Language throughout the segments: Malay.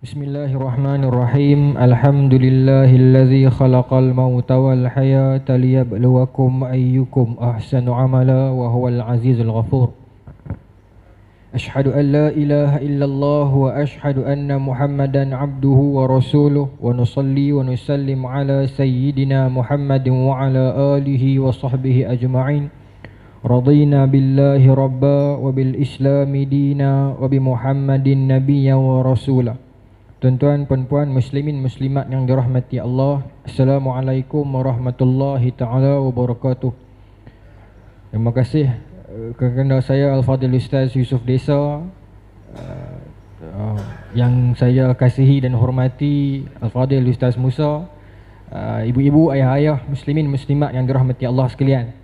Bismillahirrahmanirrahim. Alhamdulillahilladzi khalaqal mauta wal hayata liyabluwakum ayyukum ahsanu amala wa huwal azizul ghafur. Ashhadu an la ilaha illallah wa ashhadu anna Muhammadan abduhu wa rasuluh wa nusalli wa nusallim ala sayyidina Muhammadin wa ala alihi wa sahbihi ajma'in. Radina billahi rabba wa bil islami dina wa bi Muhammadin nabiyya wa rasulah. Tuan-tuan, puan-puan, muslimin, muslimat yang dirahmati Allah, Assalamualaikum warahmatullahi ta'ala wabarakatuh. Terima kasih kerana saya Al-Fadhil Ustaz Yusuf Desa, yang saya kasihi dan hormati Al-Fadhil Ustaz Musa, ibu-ibu, ayah-ayah, muslimin, muslimat yang dirahmati Allah sekalian.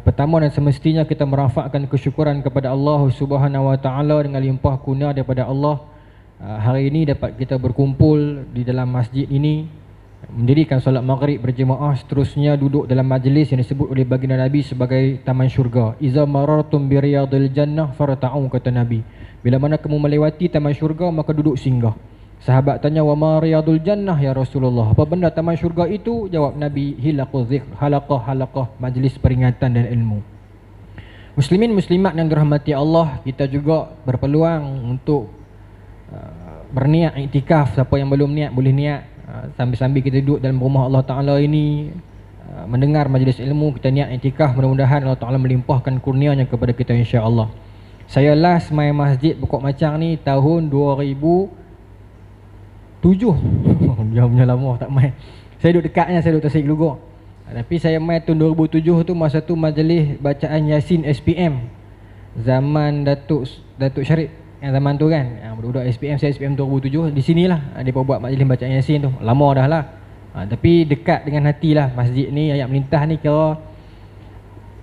Pertama dan semestinya kita merafakkan kesyukuran kepada Allah Subhanahu wa ta'ala dengan limpah kurnia daripada Allah. Hari ini dapat kita berkumpul di dalam masjid ini, mendirikan solat maghrib berjemaah, seterusnya duduk dalam majlis yang disebut oleh baginda Nabi sebagai taman syurga. Iza marartum bi riyadil jannah farta'u, kata Nabi. Bila mana kamu melewati taman syurga maka duduk singgah. Sahabat tanya, wa ma riyadul jannah ya Rasulullah? Apa benda taman syurga itu? Jawab Nabi, hilaqu dzikr, halaqah majlis peringatan dan ilmu. Muslimin muslimat yang dirahmati Allah, kita juga berpeluang untuk berniat iktikaf. Siapa yang belum niat boleh niat, sambil-sambil kita duduk dalam rumah Allah Ta'ala ini, mendengar majlis ilmu, kita niat iktikaf. Mudah-mudahan Allah Ta'ala melimpahkan kurnianya kepada kita, insya-Allah. Saya last main masjid Pokok Macang ni tahun 2007. Jamnya lama tak main. Saya duduk dekatnya, saya duduk Tasik Lugor. Tapi saya main tahun 2007 tu, masa tu majlis bacaan Yasin SPM zaman Datuk Syarif yang zaman tu kan, budak-budak SPM, saya SPM 2007. Di sinilah dia buat majlis bacaan Yasin tu. Lama dah lah, tapi dekat dengan hati lah. Masjid ni, ayat melintah ni, kira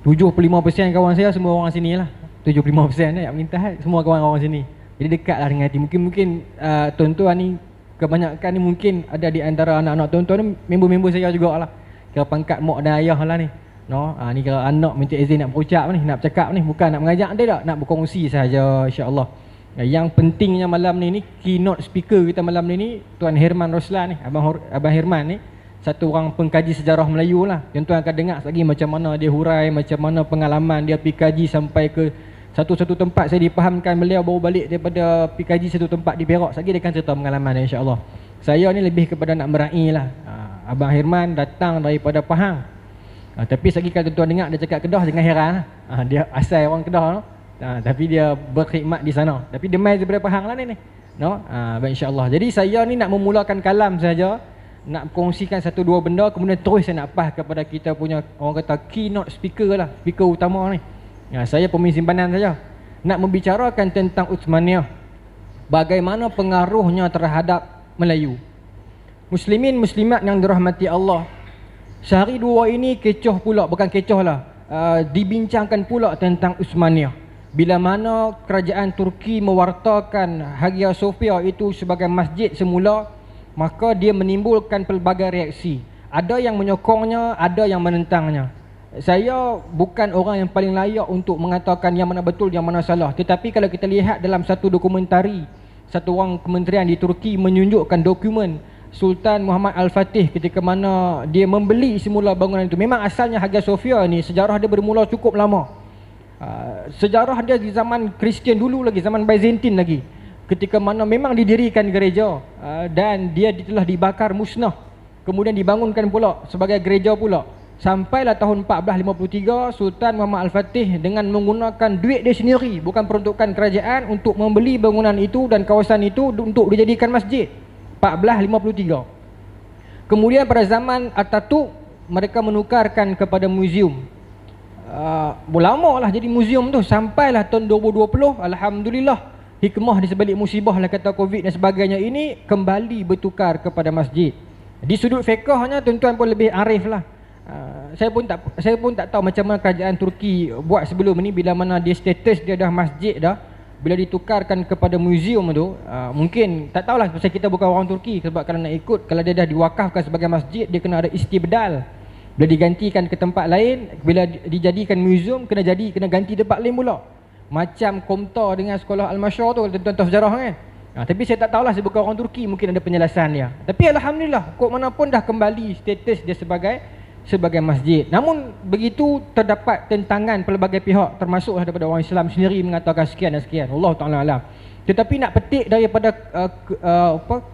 75% kawan saya semua orang sini lah. 75% ayat melintah semua kawan-kawan sini. Jadi dekat lah dengan hati. Mungkin tuan-tuan ni, kebanyakan ni mungkin ada di antara anak-anak tuan-tuan ni member-member saya jugalah. Kira pangkat mak dan ayah lah ni. Ni kira anak minta izin nak berucap ni, nak bercakap ni, bukan nak mengajak dia tak, nak berkongsi saja, insya-Allah. Yang pentingnya malam ni keynote speaker kita malam ni Tuan Herman Roslan ni, Abang Herman ni, satu orang pengkaji sejarah Melayu lah. Tuan-tuan akan dengar lagi macam mana dia hurai, macam mana pengalaman dia pergi kaji sampai ke satu-satu tempat. Saya dipahamkan beliau baru balik daripada pergi kaji satu tempat di Perak. Lagi dia akan cerita pengalaman dia, insya-Allah. Saya ni lebih kepada nak meraih lah. Abang Herman datang daripada Pahang, tapi sekali kalau tuan-tuan dengar dia cakap Kedah, jangan heran lah. Dia asal orang Kedah no? Tapi dia berkhidmat di sana. Tapi dia main daripada Pahang lah ni. InsyaAllah. Jadi saya ni nak memulakan kalam saja, nak kongsikan satu dua benda, kemudian terus saya nak pas kepada kita punya, orang kata keynote speaker lah, speaker utama ni. Saya pemimpin simpanan saja. Nak membicarakan tentang Uthmaniyah, bagaimana pengaruhnya terhadap Melayu. Muslimin muslimat yang dirahmati Allah, sehari dua ini kecoh pula, bukan kecoh lah, dibincangkan pula tentang Uthmaniyah. Bila mana kerajaan Turki mewartakan Hagia Sophia itu sebagai masjid semula, maka dia menimbulkan pelbagai reaksi. Ada yang menyokongnya, ada yang menentangnya. Saya bukan orang yang paling layak untuk mengatakan yang mana betul, yang mana salah. Tetapi kalau kita lihat dalam satu dokumentari, satu orang kementerian di Turki menunjukkan dokumen Sultan Muhammad Al-Fatih ketika mana dia membeli semula bangunan itu. Memang asalnya Hagia Sophia ni, sejarah dia bermula cukup lama. Sejarah dia di zaman Kristian dulu lagi, zaman Byzantine lagi, ketika mana memang didirikan gereja, dan dia telah dibakar musnah, kemudian dibangunkan pula sebagai gereja pula. Sampailah tahun 1453 Sultan Muhammad Al-Fatih dengan menggunakan duit dia sendiri, bukan peruntukan kerajaan, untuk membeli bangunan itu dan kawasan itu untuk dijadikan masjid. 1453. Kemudian pada zaman Atatürk mereka menukarkan kepada muzium. Lama lah jadi muzium tu, sampailah tahun 2020, Alhamdulillah, hikmah di sebalik musibah lah kata Covid dan sebagainya ini, kembali bertukar kepada masjid. Di sudut fiqahnya tuan-tuan pun lebih arif lah. Saya pun tak tahu macam mana kerajaan Turki buat sebelum ni, bila mana dia status dia dah masjid dah, bila ditukarkan kepada muzium tu, mungkin tak tahulah, pasal kita bukan orang Turki. Sebab kalau nak ikut, kalau dia dah diwakafkan sebagai masjid, dia kena ada istibdal. Bila digantikan ke tempat lain, bila dijadikan muzium, kena ganti tempat lain pula. Macam Komtar dengan sekolah Al-Masyar tu, tuan-tuan tahu sejarah kan. Tapi saya tak tahulah sebagai orang Turki mungkin ada penjelasan dia. Tapi alhamdulillah, kok mana pun dah kembali status dia sebagai masjid. Namun begitu terdapat tentangan pelbagai pihak, termasuklah daripada orang Islam sendiri mengatakan sekian dan sekian. Allah Taala alam. Tetapi nak petik daripada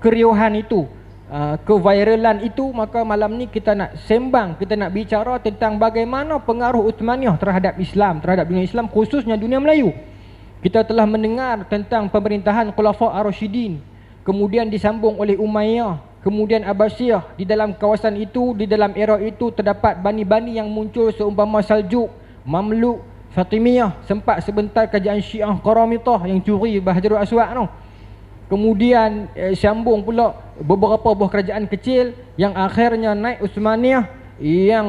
keriuhan itu, keviralan itu, maka malam ni kita nak sembang, kita nak bicara tentang bagaimana pengaruh Uthmaniyah terhadap Islam, terhadap dunia Islam, khususnya dunia Melayu. Kita telah mendengar tentang pemerintahan Khulafa' Ar-Rasyidin, kemudian disambung oleh Umayyah, kemudian Abbasiyah. Di dalam kawasan itu, di dalam era itu terdapat bani-bani yang muncul seumpama Saljuk, Mamluk, Fatimiyah. Sempat sebentar kerajaan Syiah Qaramitah yang curi Hajarul Aswad tu. Kemudian sambung pula beberapa buah kerajaan kecil yang akhirnya naik Uthmaniyah yang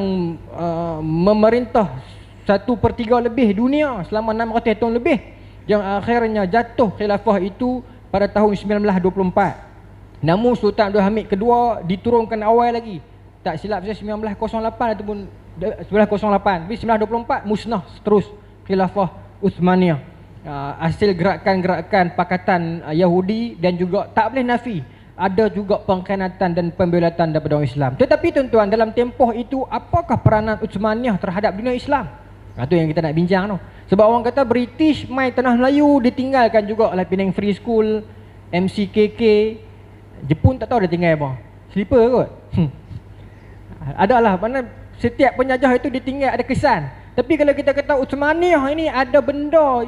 memerintah 1/3 lebih dunia selama 600 tahun lebih, yang akhirnya jatuh khilafah itu pada tahun 1924. Namun Sultan Abdul Hamid kedua diturunkan awal lagi, tak silap saya 1908 ataupun 1908. Tapi 1924 musnah terus khilafah Uthmaniyah. Hasil gerakan-gerakan pakatan Yahudi, dan juga tak boleh nafi ada juga pengkhianatan dan pembelatan daripada orang Islam. Tetapi tuan-tuan, dalam tempoh itu apakah peranan Uthmaniyah terhadap dunia Islam? Itu yang kita nak bincang tu. Sebab orang kata British mai tanah Melayu, ditinggalkan juga oleh Penang Free School, MCKK. Jepun tak tahu dia tinggal apa, slipper kot. Adalah mana setiap penjajah itu ditinggal ada kesan. Tapi kalau kita kata Uthmaniyah ini ada benda,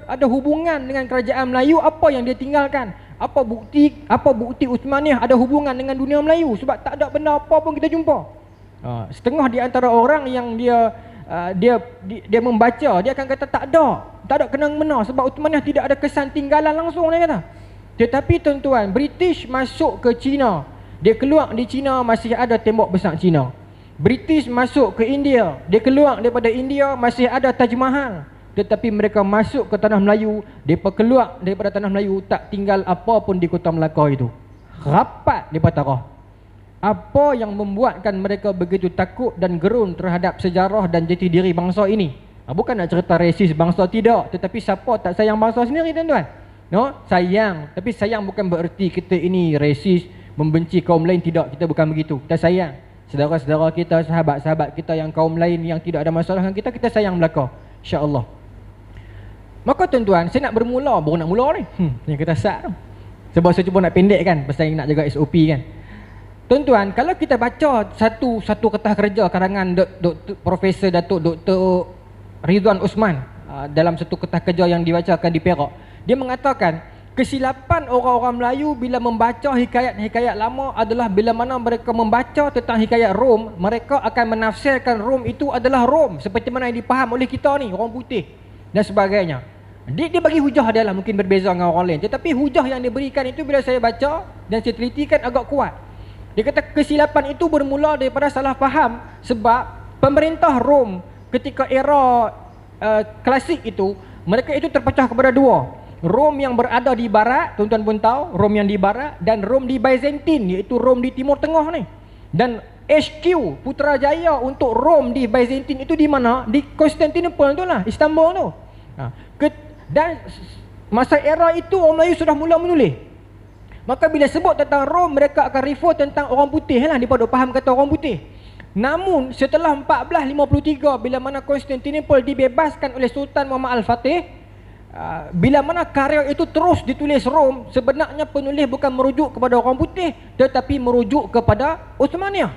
ada hubungan dengan kerajaan Melayu, apa yang dia tinggalkan? Apa bukti Uthmaniyah ada hubungan dengan dunia Melayu? Sebab tak ada benda apa pun kita jumpa. Setengah di antara orang yang dia membaca, dia akan kata tak ada kenang-mena, sebab Uthmaniyah tidak ada kesan tinggalan langsung, dia kata. Tetapi tuan-tuan, British masuk ke China, dia keluar di China masih ada tembok besar China. British masuk ke India, dia keluar daripada India masih ada Taj Mahal. Tetapi mereka masuk ke tanah Melayu, mereka keluar daripada tanah Melayu tak tinggal apa pun di Kota Melaka itu. Rapat mereka tarah. Apa yang membuatkan mereka begitu takut dan gerun terhadap sejarah dan jati diri bangsa ini? Bukan nak cerita resis bangsa, tidak. Tetapi siapa tak sayang bangsa sendiri, tuan-tuan? No, sayang. Tapi sayang bukan bererti kita ini resis, membenci kaum lain. Tidak, kita bukan begitu. Kita sayang saudara-saudara kita, sahabat-sahabat kita yang kaum lain yang tidak ada masalah dengan kita, kita sayang belaka, insya-Allah. Maka tuan-tuan, saya nak bermula, baru nak mula ni. Yang kita sat tu. Sebab saya cuba nak pendek kan, pasal nak jaga SOP kan. Tuan-tuan, kalau kita baca satu kertas kerja karangan Profesor Datuk Dr. Ridwan Osman dalam satu kertas kerja yang dibacakan di Perak, dia mengatakan kesilapan orang-orang Melayu bila membaca hikayat-hikayat lama adalah bila mana mereka membaca tentang hikayat Rom, mereka akan menafsirkan Rom itu adalah Rom seperti mana yang dipaham oleh kita ni, orang putih dan sebagainya. Dia bagi hujah dia lah, mungkin berbeza dengan orang lain, tetapi hujah yang diberikan itu bila saya baca dan saya telitikan agak kuat. Dia kata kesilapan itu bermula daripada salah faham, sebab pemerintah Rom ketika era klasik itu, mereka itu terpecah kepada dua. Rom yang berada di barat, tuan-tuan pun tahu, Rom yang di barat, dan Rom di Byzantine, iaitu Rom di Timur Tengah ni. Dan HQ Putrajaya untuk Rom di Byzantine itu di mana? Di Constantinople tu lah, Istanbul tu. Dan masa era itu orang Melayu sudah mula menulis. Maka bila sebut tentang Rom, mereka akan refer tentang orang putih lah, dia pada faham kata orang putih. Namun setelah 1453, bila mana Constantinople dibebaskan oleh Sultan Muhammad Al-Fatih, bila mana karya itu terus ditulis Rom, sebenarnya penulis bukan merujuk kepada orang putih, tetapi merujuk kepada Uthmaniyah.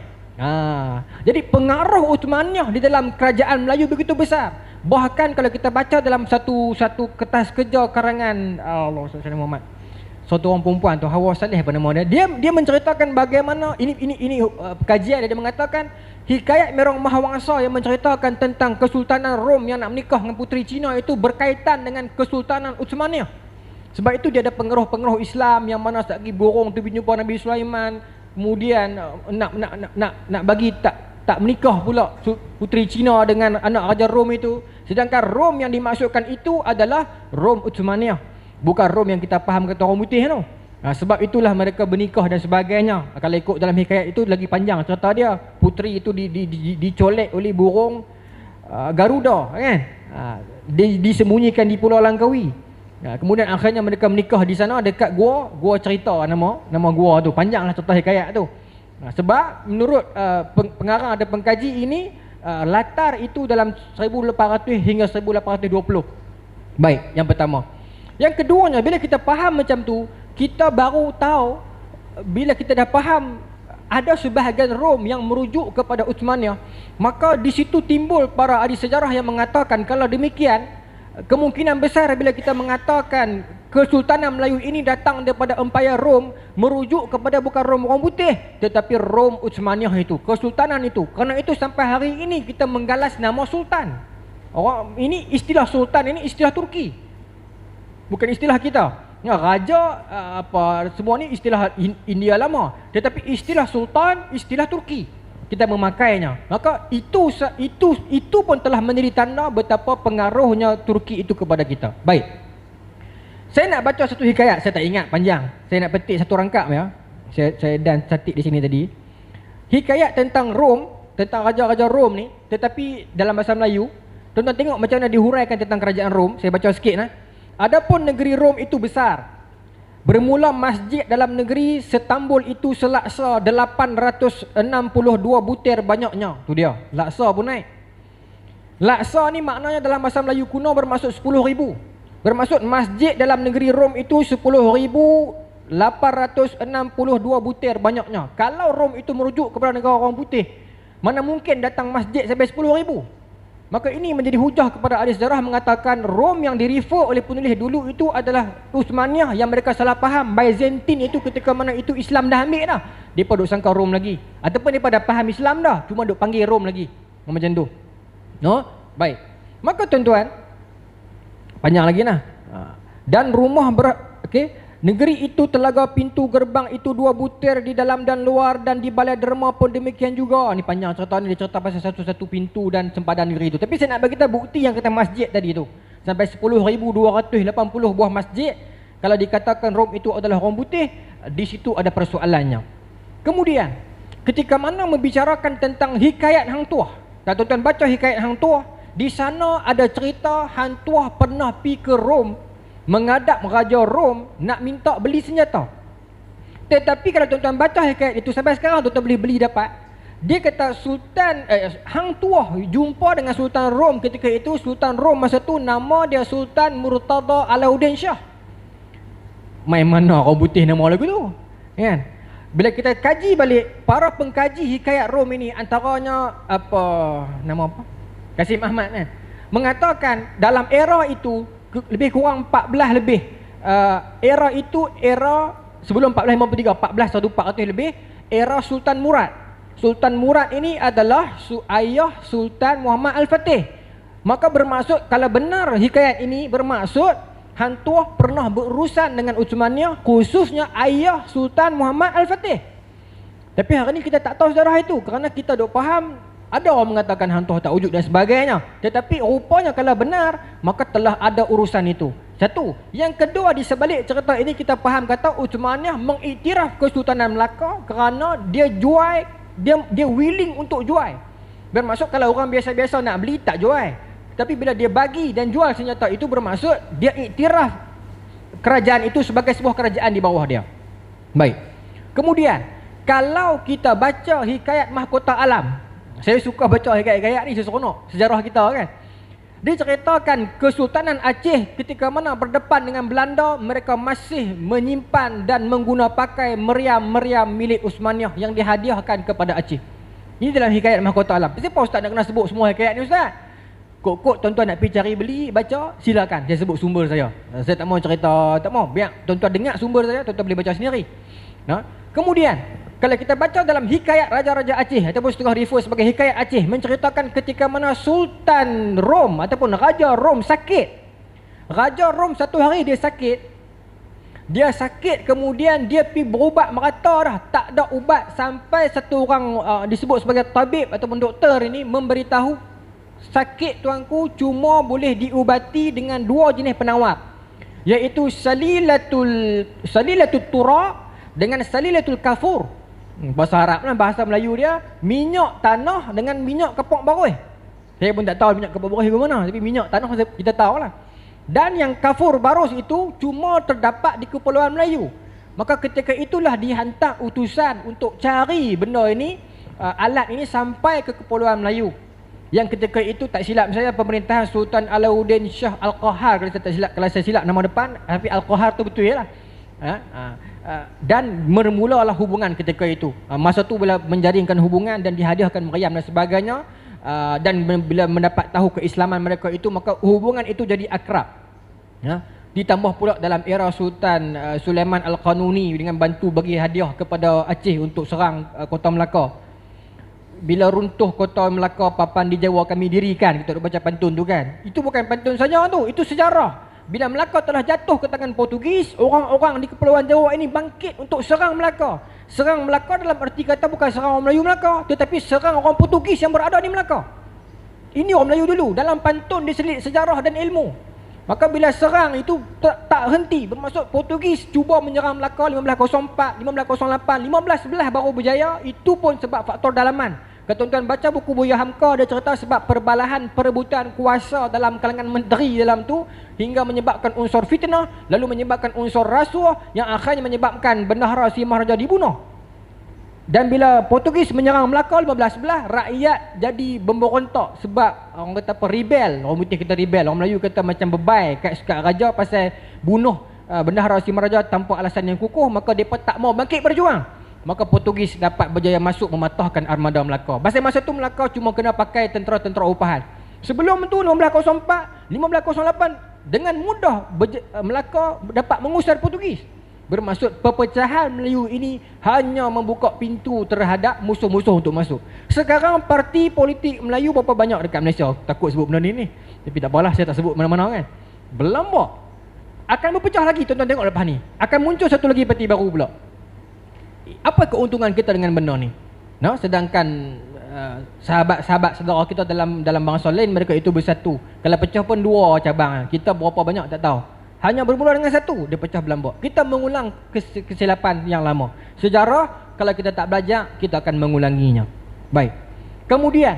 Jadi pengaruh Uthmaniyah di dalam kerajaan Melayu begitu besar. Bahkan kalau kita baca dalam satu kertas kerja karangan Muhammad, satu orang perempuan tu, Hawa Saleh apa nama dia, dia menceritakan bagaimana ini kajian dia mengatakan hikayat Merong Mahawangsa yang menceritakan tentang Kesultanan Rom yang nak menikah dengan puteri Cina itu berkaitan dengan Kesultanan Uthmaniyah. Sebab itu dia ada pengaruh-pengaruh Islam yang mana lagi borong tu jumpa Nabi Sulaiman, kemudian nak bagi tak menikah pula puteri Cina dengan anak Raja Rom itu. Sedangkan Rom yang dimaksudkan itu adalah Rom Uthmaniyah, bukan Rom yang kita faham kata orang putih tu. Sebab itulah mereka bernikah dan sebagainya. Kalau ikut dalam hikayat itu lagi panjang cerita dia. Puteri itu dicolek oleh burung Garuda kan. Disembunyikan di Pulau Langkawi. Kemudian akhirnya mereka menikah di sana dekat gua cerita nama gua tu. Panjanglah cerita hikayat tu. Sebab menurut pengarang dan pengkaji ini, latar itu dalam 1800 hingga 1820. Baik, yang pertama. Yang keduanya, bila kita faham macam tu, kita baru tahu, bila kita dah faham ada sebahagian Rom yang merujuk kepada Uthmaniyah, maka di situ timbul para ahli sejarah yang mengatakan kalau demikian, kemungkinan besar bila kita mengatakan Kesultanan Melayu ini datang daripada Empayar Rom, merujuk kepada bukan Rom orang putih, tetapi Rom Uthmaniyah itu, Kesultanan itu. Kerana itu sampai hari ini kita menggalas nama Sultan. Ini istilah Sultan, ini istilah Turki, bukan istilah kita. Raja semua ni istilah India lama, tetapi istilah Sultan, istilah Turki, kita memakainya. Maka itu pun telah menjadi tanda betapa pengaruhnya Turki itu kepada kita. Baik, saya nak baca satu hikayat. Saya tak ingat panjang, saya nak petik satu rangkap ya. Saya dan catik di sini tadi. Hikayat tentang Rom, tentang raja-raja Rom ni, tetapi dalam bahasa Melayu. Tuan-tuan tengok macam mana dihuraikan tentang kerajaan Rom. Saya baca sikit nah. Adapun negeri Rom itu besar. Bermula masjid dalam negeri Setambul itu selaksa 862 butir banyaknya. Tu dia, laksa pun naik. Laksa ni maknanya dalam bahasa Melayu kuno bermaksud 10,000. Bermaksud masjid dalam negeri Rom itu 10,862 butir banyaknya. Kalau Rom itu merujuk kepada negara orang putih, mana mungkin datang masjid sampai 10,000? Maka ini menjadi hujah kepada ahli sejarah mengatakan Rom yang direfer oleh penulis dulu itu adalah Uthmaniyah, yang mereka salah faham. Byzantine itu ketika mana itu Islam dah ambil dah, mereka duk sangka Rom lagi. Ataupun mereka dah faham Islam dah, cuma duk panggil Rom lagi. Macam tu. Baik. Maka tuan-tuan, panjang lagi nah. Dan rumah negeri itu telaga pintu gerbang itu 2 butir di dalam dan luar, dan di balai derma pun demikian juga. Ni panjang cerita ni, dia cerita pasal satu-satu pintu dan sempadan negeri itu. Tapi saya nak bagi kita bukti yang kata masjid tadi tu. Sampai 10,280 buah masjid. Kalau dikatakan Rom itu adalah orang putih, di situ ada persoalannya. Kemudian, ketika mana membicarakan tentang hikayat Hang Tuah. Kalau tuan-tuan baca hikayat Hang Tuah, di sana ada cerita Hang Tuah pernah pergi ke Rom, menghadap Raja Rom nak minta beli senjata. Tetapi kalau tuan-tuan baca hikayat itu sampai sekarang tuan-tuan boleh beli dapat. Dia kata Hang Tuah jumpa dengan Sultan Rom ketika itu. Sultan Rom masa tu nama dia Sultan Murtada Alauddin Shah. Main mana orang putih nama lagu tu, kan? Bila kita kaji balik, para pengkaji hikayat Rom ini, antaranya nama Kasim Ahmad kan, mengatakan dalam era itu lebih kurang 14 lebih. Era itu era sebelum 1453, 1400 lebih, era Sultan Murad. Sultan Murad ini adalah ayah Sultan Muhammad Al-Fatih. Maka bermaksud, kalau benar hikayat ini bermaksud Hang Tuah pernah berurusan dengan Uthmaniyah, khususnya ayah Sultan Muhammad Al-Fatih. Tapi hari ini kita tak tahu sejarah itu, kerana kita duk faham ada orang mengatakan Hang Tuah tak wujud dan sebagainya. Tetapi rupanya kalau benar, maka telah ada urusan itu. Satu. Yang kedua, di sebalik cerita ini kita faham kata Uthmaniyah mengiktiraf Kesultanan Melaka kerana dia jual, dia willing untuk jual. Bermaksud kalau orang biasa-biasa nak beli tak jual. Tapi bila dia bagi dan jual senjata itu, bermaksud dia iktiraf kerajaan itu sebagai sebuah kerajaan di bawah dia. Baik. Kemudian, kalau kita baca hikayat Mahkota Alam, saya suka baca hikayat-hikayat ni, seronok sejarah kita kan. Dia ceritakan Kesultanan Aceh ketika mana berdepan dengan Belanda, mereka masih menyimpan dan mengguna pakai meriam-meriam milik Uthmaniyah yang dihadiahkan kepada Aceh. Ini dalam hikayat Mahkota Alam. Kenapa Ustaz nak kena sebut semua hikayat ni Ustaz? Kok tuan-tuan nak pergi cari beli, baca, silakan. Saya sebut sumber saya. Saya tak mau cerita, tak mau. Biar tuan-tuan dengar sumber saya, tuan-tuan boleh baca sendiri. Kemudian, kalau kita baca dalam hikayat Raja-Raja Aceh, ataupun setengah refer sebagai hikayat Aceh, menceritakan ketika mana Sultan Rom ataupun Raja Rom sakit. Raja Rom satu hari dia sakit. Dia sakit, kemudian dia pergi berubat merata dah, tak ada ubat, sampai satu orang disebut sebagai tabib ataupun doktor ini memberitahu, sakit tuanku cuma boleh diubati dengan 2 jenis penawar, iaitu salilatul tura dengan salilatul kafur. Bahasa Arab lah, bahasa Melayu dia minyak tanah dengan minyak kepok baruih. Saya pun tak tahu minyak kepok baruih ke mana, tapi minyak tanah kita tahu lah. Dan yang kafur barus itu cuma terdapat di Kepulauan Melayu. Maka ketika itulah dihantar utusan untuk cari benda ini, alat ini sampai ke Kepulauan Melayu. Yang ketika itu tak silap saya pemerintahan Sultan Alauddin Shah Al-Qahar, kalau saya silap nama depan, tapi Al-Qahar tu betul ya lah. Dan bermulalah hubungan ketika itu. Masa tu bila menjaringkan hubungan dan dihadiahkan meriam dan sebagainya, dan bila mendapat tahu keislaman mereka itu, maka hubungan itu jadi akrab. Ditambah pula dalam era Sultan Sulaiman Al-Qanuni dengan bantu bagi hadiah kepada Aceh untuk serang Kota Melaka. Bila runtuh Kota Melaka, papan di Jawa kami dirikan, kita duk baca pantun tu kan. Itu bukan pantun saja tu, itu sejarah. Bila Melaka telah jatuh ke tangan Portugis, orang-orang di Kepulauan Jawa ini bangkit untuk serang Melaka. Serang Melaka dalam arti kata bukan serang orang Melayu Melaka, tetapi serang orang Portugis yang berada di Melaka. Ini orang Melayu dulu, dalam pantun diselit sejarah dan ilmu. Maka bila serang itu tak henti, bermaksud Portugis cuba menyerang Melaka 1504, 1508, 1511 baru berjaya. Itu pun sebab faktor dalaman. Kalau tuan-tuan baca buku Buya Hamka, dia cerita sebab perbalahan perebutan kuasa dalam kalangan menteri dalam tu, hingga menyebabkan unsur fitnah, lalu menyebabkan unsur rasuah, yang akhirnya menyebabkan bendahara si Maharaja dibunuh. Dan bila Portugis menyerang Melaka 1511, rakyat jadi memberontak sebab orang kata apa, rebel. Orang putih kata rebel, orang Melayu kata macam bebai kat sekat raja pasal bunuh bendahara si Maharaja tanpa alasan yang kukuh. Maka mereka tak mau bangkit berjuang. Maka Portugis dapat berjaya masuk mematahkan armada Melaka. Masa tu Melaka cuma kena pakai tentera-tentera upahan. Sebelum tu 1504, 1508 dengan mudah Melaka dapat mengusir Portugis. Bermaksud perpecahan Melayu ini hanya membuka pintu terhadap musuh-musuh untuk masuk. Sekarang parti politik Melayu berapa banyak dekat Malaysia? Takut sebut benda ni. Tapi tak apalah, saya tak sebut mana-mana kan. Berlambak. Akan berpecah lagi, tuan-tuan tengok lepas ni. Akan muncul satu lagi parti baru pula. Apa keuntungan kita dengan benda ni? Sedangkan sahabat-sahabat saudara kita dalam bangsa lain, mereka itu bersatu. Kalau pecah pun 2 cabang. Kita berapa banyak tak tahu. Hanya bermula dengan satu, dia pecah berlambak. Kita mengulang kesilapan yang lama. Sejarah, kalau kita tak belajar, kita akan mengulanginya. Baik. Kemudian,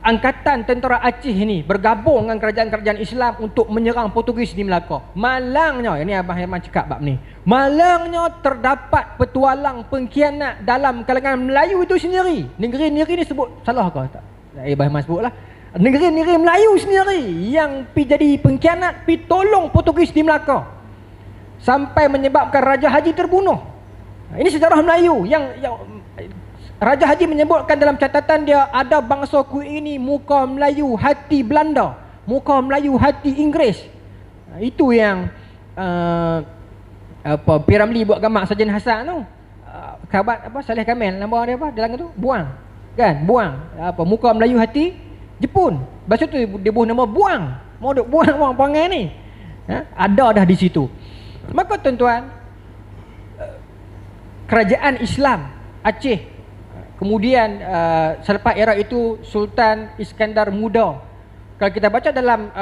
angkatan tentera Aceh ini bergabung dengan kerajaan-kerajaan Islam untuk menyerang Portugis di Melaka. Malangnya, ini Abang Herman cakap bab ni. Malangnya terdapat petualang pengkhianat dalam kalangan Melayu itu sendiri. Negeri-negeri ni sebut salah ke tak? Abang Herman sebut lah. Negeri-negeri Melayu sendiri yang pi jadi pengkhianat, pi tolong Portugis di Melaka. Sampai menyebabkan Raja Haji terbunuh. Ini sejarah Melayu yang Raja Haji menyebutkan dalam catatan dia, ada bangsaku ini muka Melayu hati Belanda, muka Melayu hati Inggeris. Itu yang Piramli buat gambar Sarjan Hasan tu. Khabat Saleh Kamil, nama dia apa dalam tu? Buang. Kan? Buang. Muka Melayu hati Jepun. Lepas tu dia buat nama Buang. Mau duk buang orang perangai ni. Ada dah di situ. Maka tuan-tuan, kerajaan Islam Aceh, kemudian selepas era itu Sultan Iskandar Muda. Kalau kita baca dalam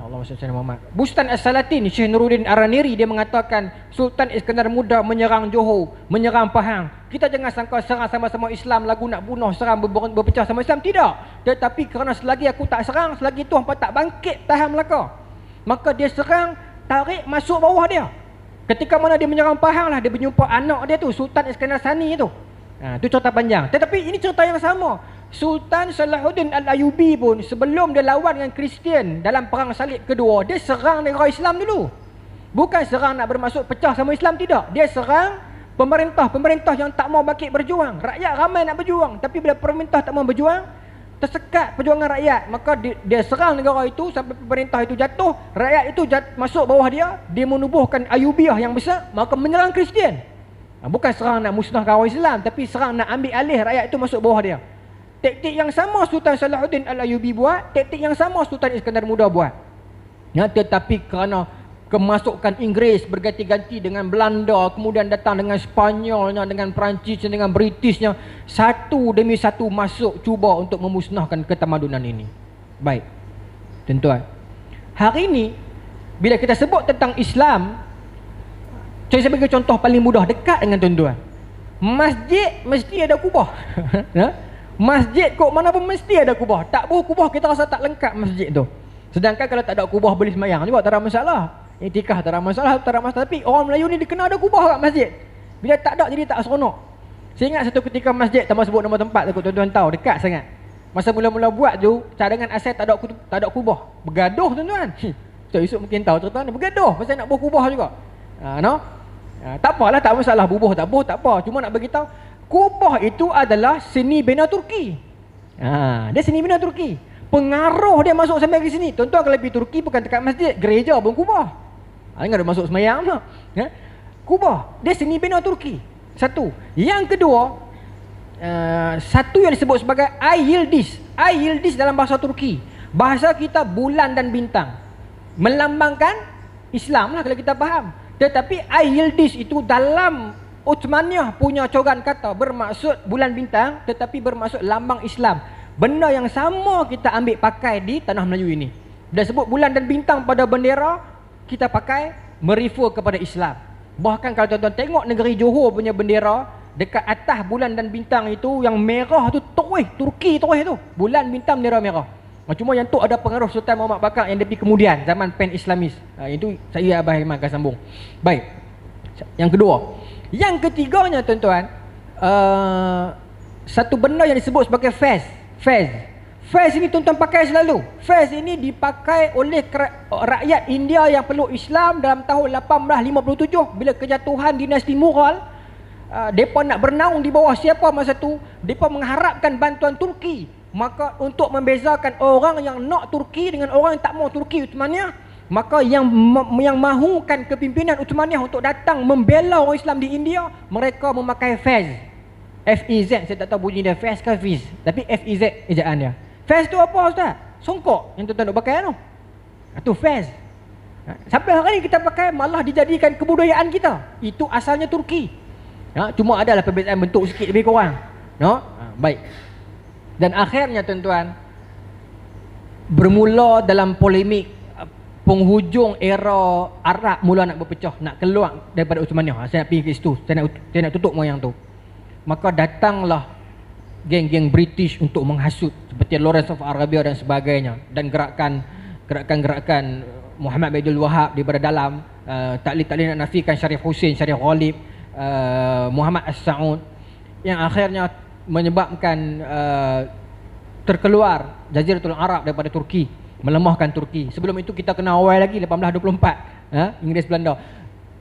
Allahumma salli ala Muhammad, Bustan As-Salatin, Syekh Nuruddin Araniri, dia mengatakan Sultan Iskandar Muda menyerang Johor, menyerang Pahang. Kita jangan sangka serang sama-sama Islam lagu nak bunuh, serang berpecah sama Islam, tidak. Tetapi kerana selagi aku tak serang, selagi tu hampa tak bangkit tahan Melaka, maka dia serang, tarik masuk bawah dia. Ketika mana dia menyerang Pahang lah, dia berjumpa anak dia tu, Sultan Iskandar Sani tu. Itu cerita panjang. Tetapi ini cerita yang sama. Sultan Salahuddin Al-Ayyubi pun sebelum dia lawan dengan Kristian dalam perang salib kedua, dia serang negara Islam dulu. Bukan serang nak bermaksud pecah sama Islam, tidak. Dia serang pemerintah yang tak mau bangkit berjuang. Rakyat ramai nak berjuang, tapi bila pemerintah tak mau berjuang, tersekat perjuangan rakyat, maka dia serang negara itu sampai pemerintah itu jatuh. Rakyat itu masuk bawah dia menubuhkan Ayyubiyah yang besar, maka menyerang Kristian. Bukan serang nak musnahkan orang Islam, tapi serang nak ambil alih rakyat itu masuk bawah dia. Taktik yang sama Sultan Salahuddin Al-Ayyubi buat, taktik yang sama Sultan Iskandar Muda buat. Tetapi kerana kemasukan Inggeris berganti-ganti dengan Belanda, kemudian datang dengan Spanyolnya, dengan Perancisnya, dengan Britishnya, satu demi satu masuk cuba untuk memusnahkan ketamadunan ini. Baik, tuan-tuan, hari ini bila kita sebut tentang Islam, saya bagi contoh paling mudah dekat dengan tuan-tuan. Masjid mesti ada kubah. Masjid kok mana pun mesti ada kubah. Tak boleh kubah kita rasa tak lengkap masjid tu. Sedangkan kalau tak ada kubah boleh sembahyang juga, tak ada masalah. Iktikaf tak ada masalah, tak ada masalah. Tapi orang Melayu ni dia kena ada kubah kat masjid. Bila tak ada jadi tak seronok. Saya ingat satu ketika masjid, tak mahu sebut nama tempat tu, tuan-tuan tahu, dekat sangat. Masa mula-mula buat tu, cadangan aset tak ada kubah. Bergaduh tuan-tuan. So, esok mungkin tahu tuan-tuan, bergaduh pasal nak buat kubah juga. Tak apalah, tak masalah bubuh tak bubuh tak apa. Cuma nak bagi tahu, kubah itu adalah seni bina Turki. Dia seni bina Turki. Pengaruh dia masuk sampai ke sini. Tuan-tuan kalau pergi Turki bukan dekat masjid, gereja pun kubah. Ingat ada masuk semayang tak? Kubah, dia seni bina Turki. Satu. Yang kedua, satu yang disebut sebagai Ay Yıldız. Ay Yıldız dalam bahasa Turki, bahasa kita bulan dan bintang, melambangkan Islam lah kalau kita faham. Tetapi Ay Yıldız itu dalam Uthmaniyah punya coran kata bermaksud bulan bintang, tetapi bermaksud lambang Islam. Benda yang sama kita ambil pakai di tanah Melayu ini. Dia sebut bulan dan bintang pada bendera, kita pakai merefer kepada Islam. Bahkan kalau tuan-tuan tengok negeri Johor punya bendera, dekat atas bulan dan bintang itu yang merah tu terus, Turki terus tu. Bulan bintang bendera merah. Cuma yang tu ada pengaruh Sultan Muhammad Bakar yang lebih kemudian, zaman Pan Islamis. Itu saya Abah Hilman akan sambung. Baik. Yang kedua. Yang ketiganya tuan-tuan, satu benda yang disebut sebagai fez. Fez ini tuan-tuan pakai selalu. Fez ini dipakai oleh rakyat India yang peluk Islam dalam tahun 1857 bila kejatuhan dinasti Mughal. Mereka nak bernaung di bawah siapa masa tu? Mereka mengharapkan bantuan Turki. Maka untuk membezakan orang yang nak Turki dengan orang yang tak mau Turki Uthmaniyah, maka yang mahukan kepimpinan Uthmaniyah untuk datang membela orang Islam di India, mereka memakai fez. F-E-Z, saya tak tahu bunyi dia fez ke fiz, tapi F-E-Z ejaan dia. Fez tu apa Ustaz? Songkok yang tuan-tuan nak pakai tu. Itu fez. Sampai hari ni kita pakai, malah dijadikan kebudayaan kita. Itu asalnya Turki. Cuma adalah perbezaan bentuk sikit lebih kurang. Baik. Dan akhirnya tuan-tuan, bermula dalam polemik penghujung era Arab mula nak berpecah, nak keluar daripada Uthmaniyah. Saya nak pergi ke situ, saya nak tutup moyang tu. Maka datanglah geng-geng British untuk menghasut seperti Lawrence of Arabia dan sebagainya, dan gerakan Muhammad bin Abdul Wahab daripada dalam, taklid nak nafikan Syarif Hussein, Syarif Ghalib, Muhammad As-Saud, yang akhirnya menyebabkan terkeluar Jaziratul Arab daripada Turki, melemahkan Turki. Sebelum itu kita kena awal lagi 1824, Inggeris Belanda.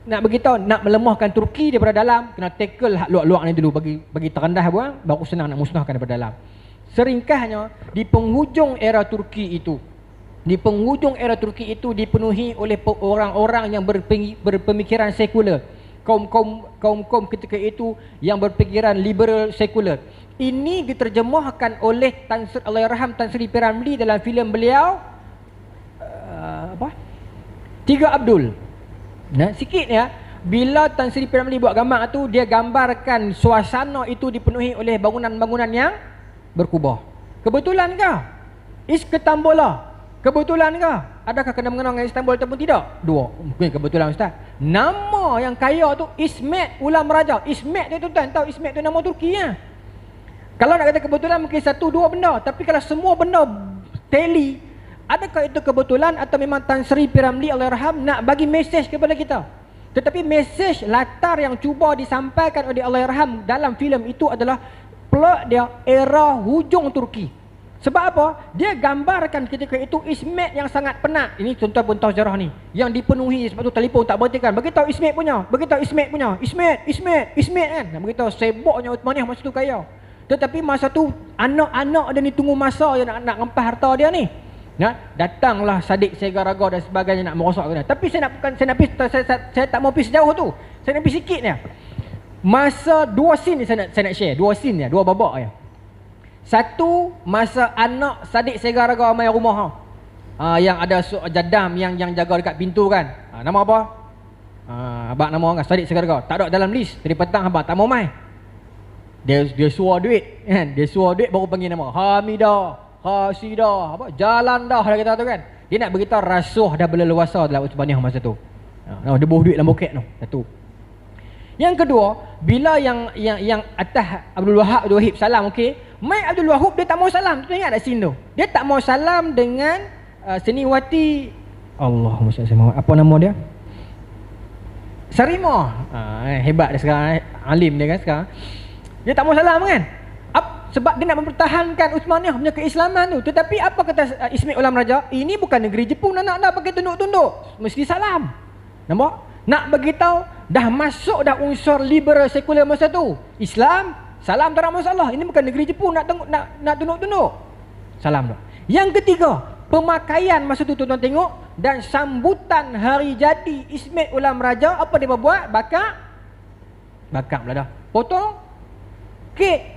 Nak beritahu, nak melemahkan Turki daripada dalam, kena tackle hak luar-luar ni dulu, bagi terendah buang, baru senang nak musnahkan daripada dalam. Seringkasnya di penghujung era Turki itu, dipenuhi oleh orang-orang yang berpemikiran sekular. Kaum ketika itu yang berfikiran liberal sekular. Ini diterjemahkan oleh Allahyarham Tan Sri P. Ramlee dalam filem beliau Tiga Abdul. Sikit ya, bila Tan Sri P. Ramlee buat gambar tu, dia gambarkan suasana itu dipenuhi oleh bangunan-bangunan yang berkubah. Kebetulan ke? Iskandar. Kebetulan ke? Adakah kena mengenang dengan Istanbul ataupun tidak? Dua. Mungkin kebetulan Ustaz. Nama yang kaya tu Ismet Ulam Raja. Ismet tu tuan tahu, Ismet tu nama Turki ya. Kalau nak kata kebetulan mungkin satu dua benda, tapi kalau semua benda tally, adakah itu kebetulan atau memang Tan Sri P. Ramlee Allahyarham nak bagi mesej kepada kita? Tetapi mesej latar yang cuba disampaikan oleh Allahyarham dalam filem itu adalah plot dia era hujung Turki. Sebab apa? Dia gambarkan ketika itu Ismet yang sangat penat. Ini contoh pun tahu sejarah ni, yang dipenuhi, sebab tu telefon tak berhentikan. Beritahu Ismet punya, Ismet kan. Nak beritahu seboknya Uthmaniyah masa tu kaya. Tetapi masa tu anak-anak dia ni tunggu masa yang nak ngempas harta dia ni. Datanglah Sadik Segaraga dan sebagainya nak merosakkan dia. Tapi saya tak mau pergi sejauh tu. Saya nak pergi sikit ni. Masa dua scene ni saya nak share. Dua scene ni, dua babak ya. Satu, masa anak Sadik Segaraga mai rumah yang ada jadam yang jaga dekat pintu kan. Nama apa? Abang nama orang Sadik Segaraga. Tak ada dalam list. Dari petang abang tak mau mai. Dia suruh duit kan. Dia suruh duit baru panggil nama Hamidah, Hasidah, jalan dah kata tu kan. Dia nak beritahu rasuh dah berleluasa dalam Uthmaniyah masa tu. Dia bawa duit dalam poket tu. Satu. Yang kedua, bila yang atas Abdul Wahab salam, okey. Mai Abdul Wahab dia tak mau salam. Tu ingat tak scene tu? Dia tak mau salam dengan Seniwati Allahumma salli Muhammad, apa nama dia? Sarimah. Hebat dia sekarang, alim dia kan sekarang. Dia tak mau salam kan? Sebab dia nak mempertahankan Uthmaniyah punya keislaman tu. Tetapi apa kata Ismail Ulam Raja? Ini bukan negeri Jepun, nak pakai tunduk-tunduk. Mesti salam. Nampak? Nak beritahu dah masuk dah unsur liberal sekular masa tu. Islam, salam tak ada masalah. Ini bukan negeri Jepun nak tunduk-tunduk. Salam dah. Yang ketiga, pemakaian masa tu tuan-tuan tengok, dan sambutan hari jadi Ismail Ulam Raja, apa dia buat? Bakar pula dah. Potong kek.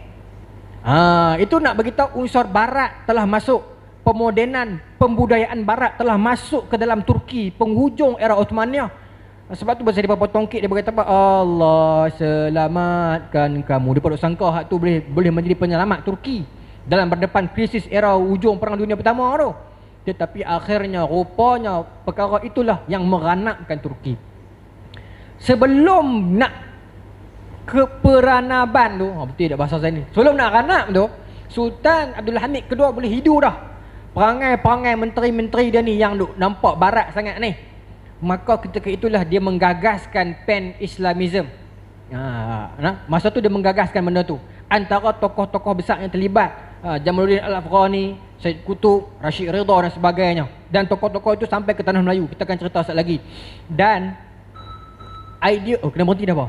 Itu nak beritahu unsur barat telah masuk. Pemodenan, pembudayaan barat telah masuk ke dalam Turki penghujung era Uthmaniyah. Sebab tu bahasa dia potong kek, dia berkata apa? Allah selamatkan kamu. Dia patut sangka hak tu boleh menjadi penyelamat Turki dalam berdepan krisis era hujung Perang Dunia Pertama tu. Tetapi akhirnya rupanya perkara itulah yang meranapkan Turki. Sebelum nak keperanaban tu, betul tak bahasa saya ni? Sebelum nak ranap tu, Sultan Abdul Hamid kedua boleh hidu dah. Perangai-perangai menteri-menteri dia ni yang nampak barat sangat ni. Maka ketika itulah dia menggagaskan pan-Islamism. Masa tu dia menggagaskan benda tu. Antara tokoh-tokoh besar yang terlibat, Jamaluddin Al-Afghani, Syed Qutb, Rashid Ridha dan sebagainya. Dan tokoh-tokoh itu sampai ke tanah Melayu. Kita akan cerita sekejap lagi. Dan idea, kena berhenti dah apa?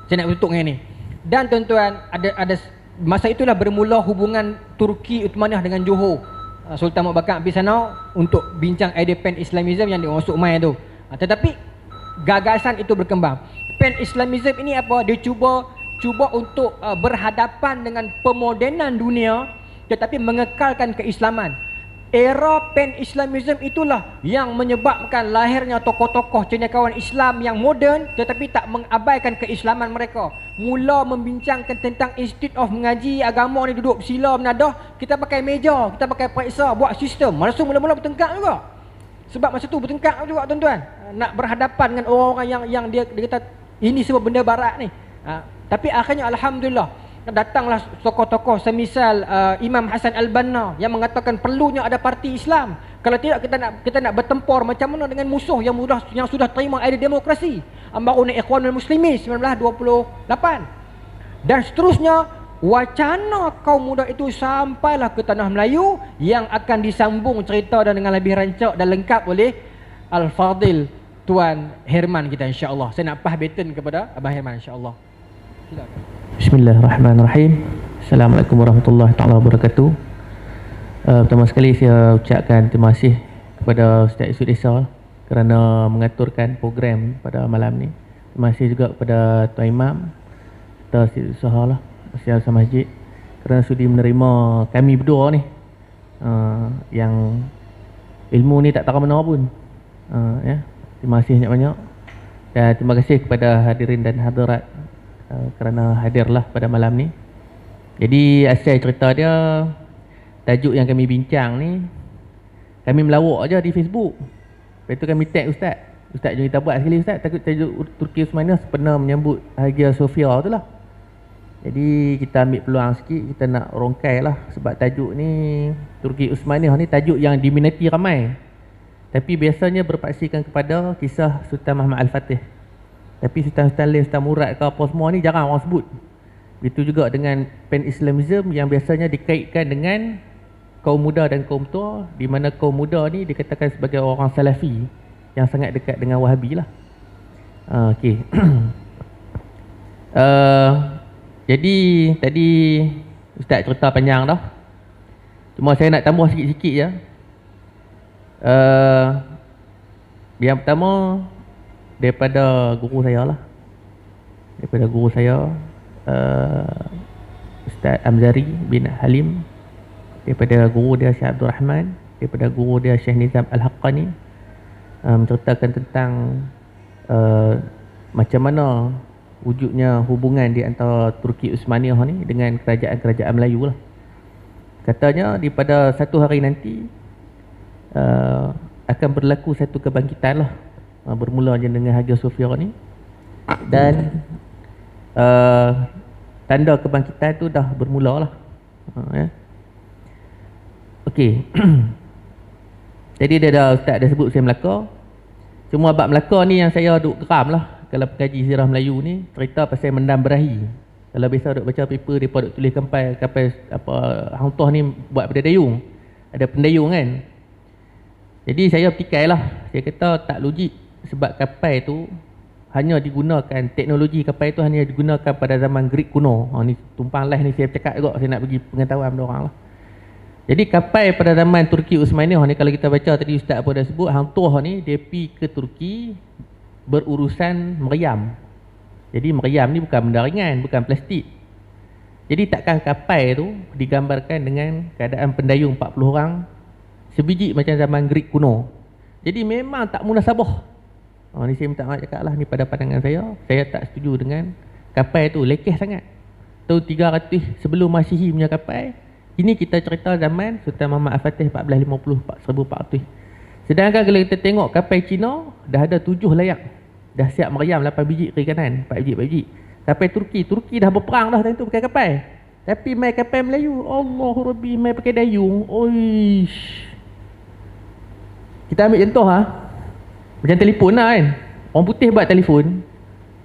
Saya nak tutup dengan ni. Dan tuan-tuan, ada masa itulah bermula hubungan Turki Uthmaniyah dengan Johor. Sultan Abu Bakar pergi sana untuk bincang idea pan-Islamism yang dimasuk mai tu. Tetapi gagasan itu berkembang. Pan-Islamism ini apa? Dia cuba untuk berhadapan dengan pemodenan dunia tetapi mengekalkan keislaman. Era pan-Islamism itulah yang menyebabkan lahirnya tokoh-tokoh cendekiawan Islam yang moden tetapi tak mengabaikan keislaman mereka. Mula membincangkan tentang institut of mengaji agama ni, duduk bersila menadah, kita pakai meja, kita pakai periksa, buat sistem. Masa mula-mula bertengkar juga. Sebab masa tu bertengkar juga tuan-tuan. Nak berhadapan dengan orang-orang yang dia kata ini semua benda barat ni. Tapi akhirnya alhamdulillah datanglah tokoh-tokoh semisal Imam Hasan Al-Banna yang mengatakan perlunya ada parti Islam. Kalau tidak kita nak bertempur macam mana dengan musuh yang sudah terima idea demokrasi. Baru ni Ikhwanul Muslimin 1928. Dan seterusnya wacana kaum muda itu sampailah ke tanah Melayu yang akan disambung cerita dan dengan lebih rancak dan lengkap oleh Al-Fadil Tuan Herman kita insya-Allah. Saya nak pass baton kepada Abang Herman insya-Allah. Silakan. Bismillahirrahmanirrahim. Assalamualaikum warahmatullahi taala wabarakatuh. Pertama sekali saya ucapkan terima kasih kepada Ustaz Yusuf Esa kerana mengaturkan program pada malam ni. Terima kasih juga kepada Tuan Imam, Tuan Syed Usaha lah, Masjid Al-Masjid kerana sudi menerima kami berdua ni yang ilmu ni tak tahu mana pun. Ya. Terima kasih banyak-banyak. Dan terima kasih kepada hadirin dan hadirat kerana hadirlah pada malam ni. Jadi asal cerita dia, tajuk yang kami bincang ni, kami melawak aja di Facebook. Lepas tu kami tag Ustaz jom kita buat sekali Ustaz, tajuk Turki Uthmaniyah sempena menyambut Hagia Sophia tu lah. Jadi kita ambil peluang sikit, kita nak rongkai lah. Sebab tajuk ni, Turki Uthmaniyah ni tajuk yang diminati ramai, tapi biasanya berpaksikan kepada kisah Sultan Muhammad Al-Fatih. Tapi Sultan-Sultan lain, Sultan Murad ke apa semua ni jarang orang sebut. Begitu juga dengan pan-Islamism yang biasanya dikaitkan dengan kaum muda dan kaum tua, di mana kaum muda ni dikatakan sebagai orang Salafi yang sangat dekat dengan Wahabi lah. Okey. Jadi tadi Ustaz cerita panjang dah. Cuma saya nak tambah sikit-sikit je. Yang pertama daripada guru saya lah. Daripada guru saya Ustaz Amzari bin Halim, daripada guru dia Syekh Abdul Rahman, daripada guru dia Syekh Nizam Al-Haqqani, menceritakan tentang macam mana wujudnya hubungan di antara Turki Uthmaniyah ni dengan kerajaan-kerajaan Melayu lah. Katanya pada satu hari nanti akan berlaku satu kebangkitan lah, bermula je dengan Hagia Sophia ni. Dan tanda kebangkitan tu dah bermula lah. Ya. Okey. Jadi Ustaz dah sebut saya Melaka. Cuma bab Melaka ni yang saya duk geram lah. Kalau pengaji sirah Melayu ni cerita pasal mendam berahi. Kalau biasa duk baca paper depa duk tulis kapal apa hang tuah ni buat pada dayung. Ada pendayung kan. Jadi saya petikai lah. Saya kata tak logik sebab kapal tu hanya digunakan, teknologi kapal itu hanya digunakan pada zaman Greek kuno. Ni tumpang live ni saya cakap juga, saya nak bagi pengetahuan pada orang lah. Jadi kapal pada zaman Turki Utsmaniyah ni, kalau kita baca tadi Ustaz pun dah sebut, hang tuah ni dia pergi ke Turki berurusan meriam. Jadi meriam ni bukan benda ringan, bukan plastik. Jadi takkan kapal tu digambarkan dengan keadaan pendayung 40 orang sebiji macam zaman Greek kuno. Jadi memang tak munasabah. Ni saya minta maaf cakap lah, ni pada pandangan saya tak setuju dengan kapal tu, lekeh sangat. Tahun 300 sebelum Masihi punya kapal. Ini kita cerita zaman Sultan Muhammad Al-Fatih 1450 1400. Sedangkan kalau kita tengok kapal Cina dah ada 7 layak. Dah siap meriam 8 biji kiri kanan, 4 biji. Kapal Turki dah berperang dah time tu pakai kapal. Tapi mai kapal Melayu, Allahu Rabbi, mai pakai dayung. Oish. Kita ambil contoh macam telefon lah kan. Orang putih buat telefon,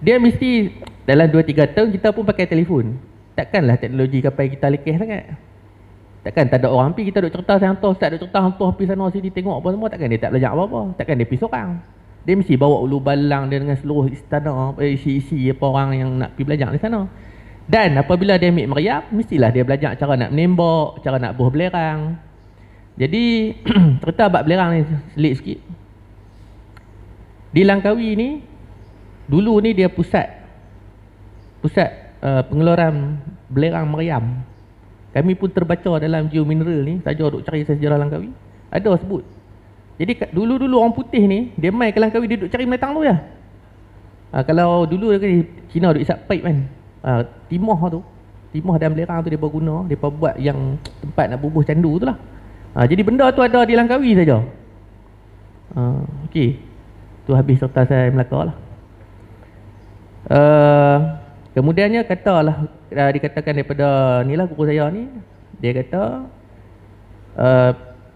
dia mesti dalam 2-3 tahun kita pun pakai telefon. Takkanlah teknologi kapal kita lekeh sangat. Takkan tak ada orang pergi, kita duk cerita hantar, Ustaz duk cerita hantar pergi sana sini tengok apa semua. Takkan dia tak belajar apa-apa. Takkan dia pergi seorang. Dia mesti bawa ulu balang dia dengan seluruh istana, isi-isi apa orang yang nak pergi belajar di sana. Dan apabila dia ambil meriam, mestilah dia belajar cara nak menembak, cara nak buah belerang. Jadi cerita bab belerang ni selit sikit. Di Langkawi ni dulu ni dia pusat pengeluaran belerang meriam. Kami pun terbaca dalam geomineral ni, saja duk cari sejarah Langkawi, ada sebut. Jadi dulu-dulu orang putih ni dia mai ke Langkawi, dia duk cari meletang tu je. Kalau dulu Cina duk isap pipe kan, timah dan belerang tu depa guna, depa buat yang tempat nak bubuh candu tu lah. Jadi benda tu ada di Langkawi saja. Okey. Tu habis serta saya Melaka lah. Kemudiannya katalah, dikatakan daripada ni lah guru saya ni, dia kata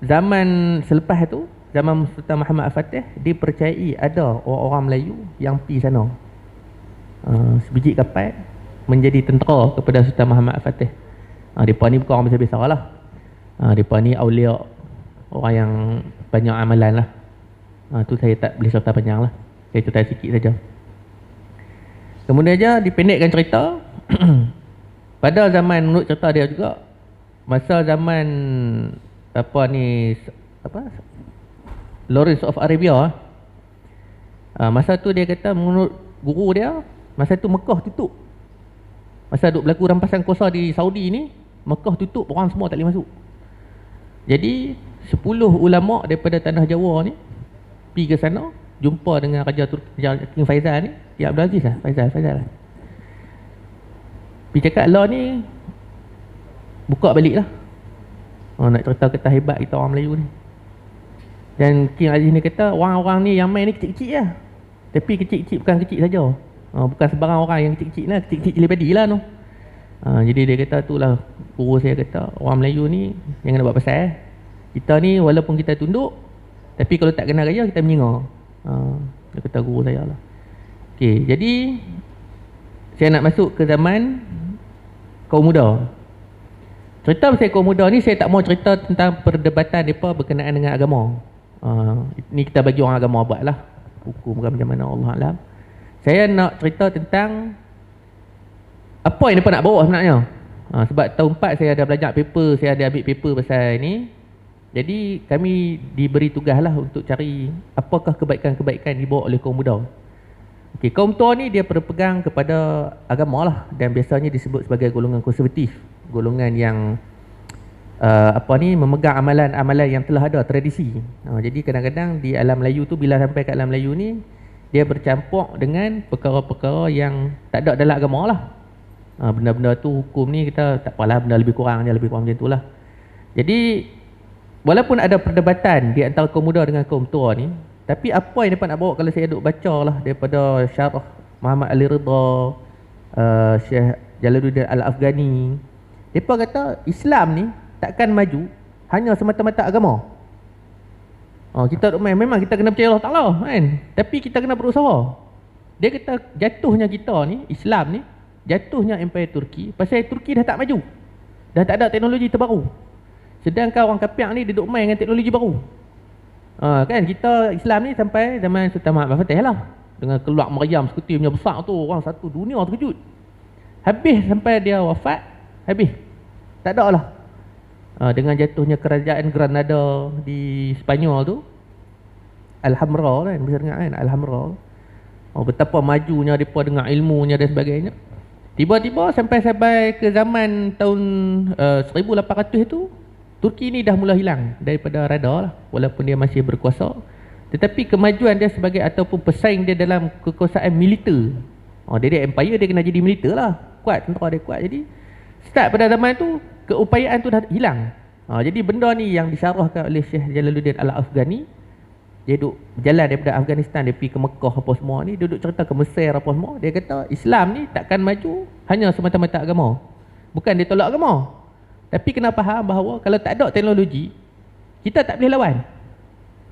zaman selepas tu, zaman Sultan Muhammad Al-Fatih, dipercayai ada orang-orang Melayu yang pergi sana, sebiji kapal menjadi tentera kepada Sultan Muhammad Al-Fatih. Mereka ni bukan orang biasa-biasa lah. Mereka ni awliya, orang yang banyak amalan lah. Tu saya tak boleh cerita panjang lah, saya cerita sikit saja. Kemudian aja dipendekkan cerita. Pada zaman, menurut cerita dia juga, masa zaman Lawrence of Arabia, masa tu dia kata, menurut guru dia, masa tu Mekah tutup. Masa duk berlaku rampasan kuasa di Saudi ni, Mekah tutup, orang semua tak boleh masuk. Jadi 10 ulama daripada tanah Jawa ni pergi ke sana, jumpa dengan Raja King Faizal ni, King Abdul Aziz lah, Faizal lah. Pergi cakap lah ni, buka balik lah. Nak cerita kata hebat kita orang Melayu ni. Dan King Aziz ni kata, orang-orang ni yang main ni kecil-kecil lah. Tapi kecil-kecil bukan kecil saja. Bukan sebarang orang yang kecil-kecil lah, kecil-kecil cili padi lah tu. Jadi dia kata tu lah, guru saya kata, orang Melayu ni jangan nak buat pasal. Kita ni walaupun kita tunduk, tapi kalau tak kena raya kita menyingar. Dia kata guru saya lah. Okey, jadi saya nak masuk ke zaman kaum muda. Cerita pasal kaum muda ni, saya tak mau cerita tentang perdebatan mereka berkenaan dengan agama. Ni kita bagi orang agama buat lah, hukum macam mana, Allah Alam. Saya nak cerita tentang apa yang mereka nak bawa sebenarnya. Sebab tahun 4 saya ada belajar paper, saya ada ambil paper pasal ni. Jadi kami diberi tugas lah untuk cari apakah kebaikan-kebaikan dibawa oleh kaum muda. Okey, kaum tua ni dia berpegang kepada agama lah, dan biasanya disebut sebagai golongan konservatif, golongan yang memegang amalan-amalan yang telah ada, tradisi. Jadi kadang-kadang di alam Melayu tu, bila sampai ke alam Melayu ni, dia bercampur dengan perkara-perkara yang tak ada dalam agama lah. Benda-benda tu hukum ni kita tak apalah, benda lebih kurang macam tu lah. Jadi walaupun ada perdebatan di antara kaum muda dengan kaum tua ni, tapi apa yang mereka nak bawa, kalau saya duk baca lah daripada syarah Muhammad Ali Ridha, Syekh Jalaluddin Al-Afghani, mereka kata Islam ni takkan maju hanya semata-mata agama. Kita duk main, memang kita kena percaya Allah Ta'ala kan, tapi kita kena berusaha. Dia kata jatuhnya kita ni, Islam ni, jatuhnya Empire Turki pasal Turki dah tak maju, dah tak ada teknologi terbaru. Sedangkan orang kafir ni dia duk main dengan teknologi baru. Kan kita Islam ni sampai zaman Sultan Muhammad Fatih lah, dengan keluar meriam sekuti punya besar tu, orang satu dunia terkejut. Habis sampai dia wafat, habis tak ada lah. Dengan jatuhnya kerajaan Granada di Spanyol tu, Alhambra kan, bisa dengar kan, Alhambra. Betapa majunya mereka dengan ilmunya dan sebagainya. Tiba-tiba sampai ke zaman tahun 1800 tu, Turki ni dah mula hilang daripada radar lah, walaupun dia masih berkuasa. Tetapi kemajuan dia sebagai ataupun pesaing dia dalam kekuasaan militer, dia empire, dia kena jadi militer lah, kuat, tentera dia kuat. Jadi start pada zaman tu, keupayaan tu dah hilang. Jadi benda ni yang disyarahkan oleh Syekh Jalaluddin Al-Afghani. Dia duduk berjalan daripada Afghanistan, dia pergi ke Mekah apa semua ni, dia duduk cerita ke Mesir apa semua. Dia kata Islam ni takkan maju hanya semata-mata agama. Bukan dia tolak agama, tapi kena faham bahawa kalau tak ada teknologi, kita tak boleh lawan.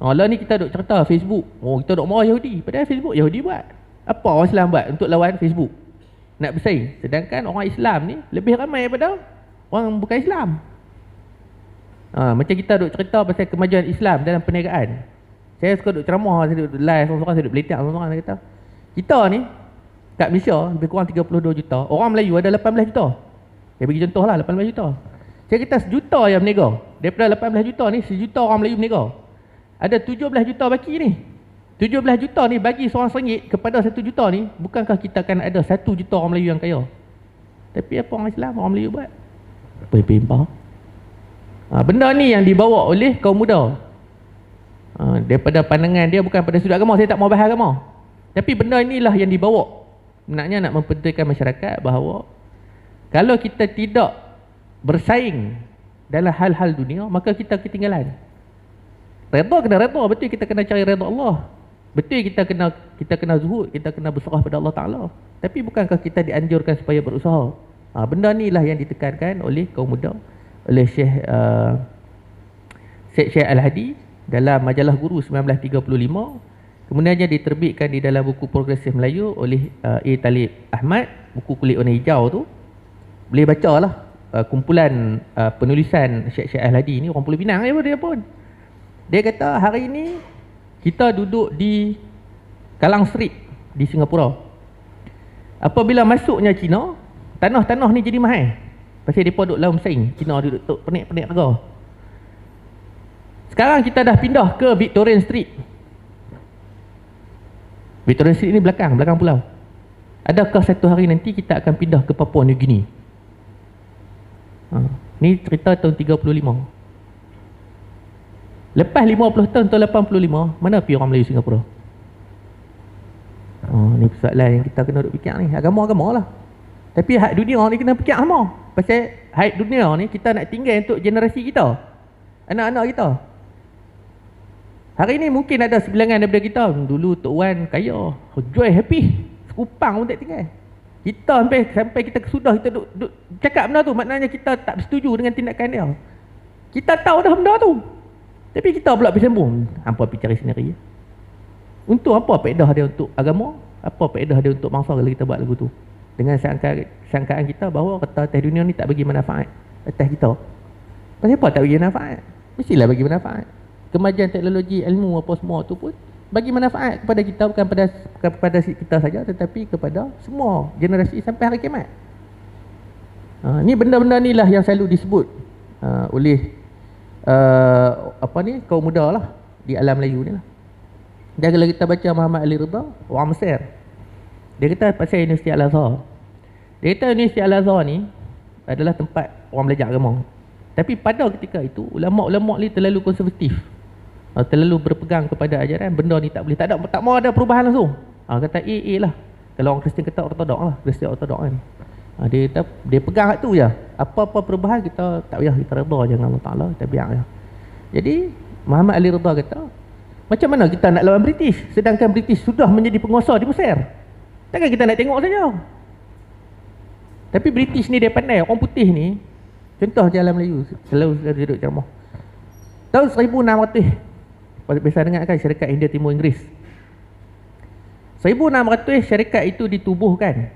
Lah ni kita duk cerita Facebook, kita duk marah Yahudi, padahal Facebook Yahudi buat. Apa orang Islam buat untuk lawan Facebook? Nak bersaing. Sedangkan orang Islam ni lebih ramai daripada orang bukan Islam. Macam kita duk cerita pasal kemajuan Islam dalam perniagaan. Saya suka duk ceramah, saya duk live seorang-seorang, saya duk beletak seorang-seorang. Saya kata, kita ni kat Malaysia lebih kurang 32 juta. Orang Melayu ada 18 juta. Saya bagi contoh lah, 18 juta. Saya kata 1 juta yang berniaga. Daripada 18 juta ni, 1 juta orang Melayu berniaga. Ada 17 juta baki ni. 17 juta ni bagi seorang RM1 kepada 1 juta ni, bukankah kita akan ada 1 juta orang Melayu yang kaya? Tapi apa orang Islam, orang Melayu buat? Apa yang pimpah? Benda ni yang dibawa oleh kaum muda. Daripada pandangan dia, bukan pada sudut agama, saya tak mau bahas agama. Tapi benda inilah yang dibawa. Maknanya nak mempentingkan masyarakat bahawa kalau kita tidak bersaing dalam hal-hal dunia, maka kita ketinggalan. Redha kena redha, betul kita kena cari redha Allah. Betul kita kena zuhud, kita kena berserah pada Allah Ta'ala. Tapi bukankah kita dianjurkan supaya berusaha? Benda inilah yang ditekankan oleh kaum muda, oleh Syekh Al-Hadi dalam majalah Guru 1935. Kemudiannya diterbitkan di dalam buku Progresif Melayu oleh A. Talib Ahmad, buku kulit warna hijau tu. Boleh baca lah kumpulan penulisan Syekh Al-Hadi ni, orang Pulau Pinang dia pun. Dia kata hari ni kita duduk di Kalang Street di Singapura. Apabila masuknya Cina, tanah-tanah ni jadi mahal. Pasal mereka duduk laum saing, Cina duduk penik-penik harga. Sekarang kita dah pindah ke Victorian Street. Victorian Street ni belakang pulau. Adakah satu hari nanti kita akan pindah ke Papua New Guinea? Ni cerita tahun 35. Lepas 50 tahun, tahun 85, mana pergi orang Melayu Singapura? Ni persoalan yang kita kena duk fikir ni. Agama-agama lah. Tapi hak dunia ni kena fikir sama. Pasal hak dunia ni kita nak tinggal untuk generasi kita, anak-anak kita. Hari ni mungkin ada sebilangan daripada kita, dulu Tok Wan kaya, joy happy, sekupang pun tak tinggal. Kita sampai kita kesudah, kita duk cakap benda tu, maknanya kita tak bersetuju dengan tindakan dia. Kita tahu dah benda tu, tapi kita pula pergi sambung. Hampa pergi cari sendiri. Untuk apa faedah dia untuk agama? Apa faedah dia untuk bangsa kalau kita buat lagu tu? Dengan sangkaan kita bahawa kata atas dunia ni tak bagi manfaat atas kita. Pasal apa tak bagi manfaat? Mestilah bagi manfaat. Kemajuan teknologi, ilmu apa semua tu pun bagi manfaat kepada kita, bukan kepada kita saja, tetapi kepada semua generasi sampai hari kiamat. Ni benda-benda ni lah yang selalu disebut oleh kaum muda lah di alam Melayu ni lah. Dan kalau kita baca Muhammad Ali Ridha, orang Mesir, dia kata pasal Universiti Al-Azhar. Dia kata Universiti Al-Azhar ni adalah tempat orang belajar agama. Tapi pada ketika itu, ulama-ulama ni terlalu konservatif, terlalu berpegang kepada ajaran benda ni tak boleh, tak mau ada perubahan langsung. Kata lah. Kalau orang Kristian kata ortodok lah, Kristian ortodok kan. Dia kata dia pegang hak tu je. Apa-apa perubahan kita tak payah, kita redha je dengan Allah Ta'ala, kita biar je. Jadi Muhammad Ali Ridha kata, macam mana kita nak lawan British sedangkan British sudah menjadi penguasa di Mesir? Takkan kita nak tengok saja? Tapi British ni dia pandai. Orang putih ni, contoh jalan Melayu selalu duduk ceramah, tahun 1600 biasa dengar kan syarikat India Timur Inggeris. 1600 syarikat itu ditubuhkan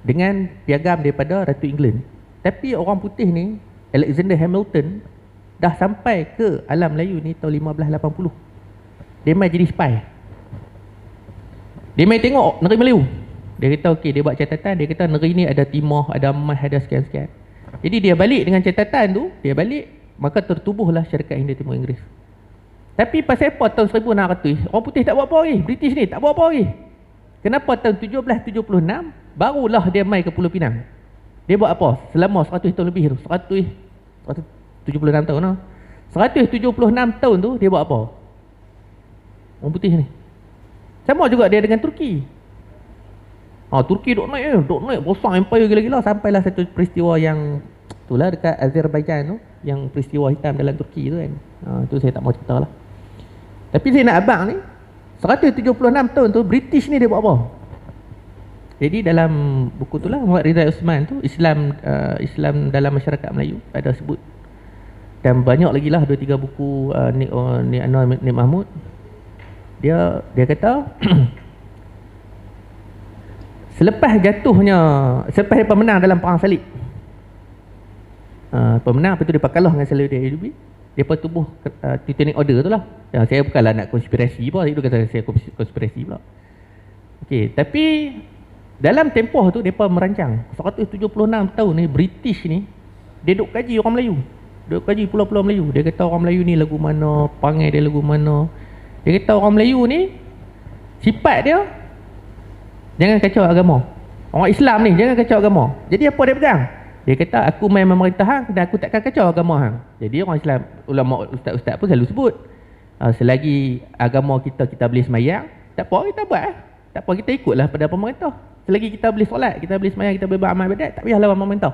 dengan piagam daripada Ratu England. Tapi orang putih ni, Alexander Hamilton, dah sampai ke alam Melayu ni tahun 1580. Dia mai jadi spy. Dia mai tengok negeri Melayu. Dia kata okey, dia buat catatan, dia kata negeri ni ada timah, ada emas, ada sekian-sekian. Jadi dia balik dengan catatan tu, dia balik, maka tertubuhlah syarikat India Timur Inggeris. Tapi pasal apa tahun 1600 orang putih tak buat apa lagi? British ni tak buat apa lagi? Kenapa tahun 1776 barulah dia mai ke Pulau Pinang? Dia buat apa? Selama 100 tahun lebih tu, 176 tahun lah. 176 tahun tu dia buat apa? Orang putih ni. Sama juga dia dengan Turki. Turki duk naik besar empire gila-gila, sampailah satu peristiwa yang itulah dekat Azerbaijan tu, yang peristiwa hitam dalam Turki tu kan. Itu saya tak mau cerita lah. Tapi saya nak abang ni, 176 tahun tu British ni dia buat apa? Jadi dalam buku tu lah, Muhammad Ridha Osman tu, Islam dalam masyarakat Melayu ada sebut. Dan banyak lagi lah 2-3 buku Nik Anwar Nik Mahmud. Dia kata selepas dia menang dalam perang salib, pemenang, lepas tu dia kalah dengan Saladin Ayyubi, dia tubuh Teutonic Order tu lah. Saya bukanlah nak konspirasi pun, itu kata saya konspirasi pula. Okey, tapi dalam tempoh tu depa merancang 176 tahun ni British ni dia duk kaji orang Melayu. Duk kaji pulau-pulau Melayu. Dia kata orang Melayu ni lagu mana, perangai dia lagu mana. Dia kata orang Melayu ni sifat dia jangan kacau agama. Orang Islam ni jangan kacau agama. Jadi apa dia pegang? Dia kata aku main memerintah hang dan aku takkan kacau agama hang. Jadi orang Islam, ulama ustaz-ustaz pun selalu sebut, selagi agama kita boleh semayang, tak apa kita buat. Tak apa, kita ikutlah pada pemerintah. Selagi kita boleh solat, kita boleh semayang, kita boleh beramal ibadat, tak payah lawan pemerintah.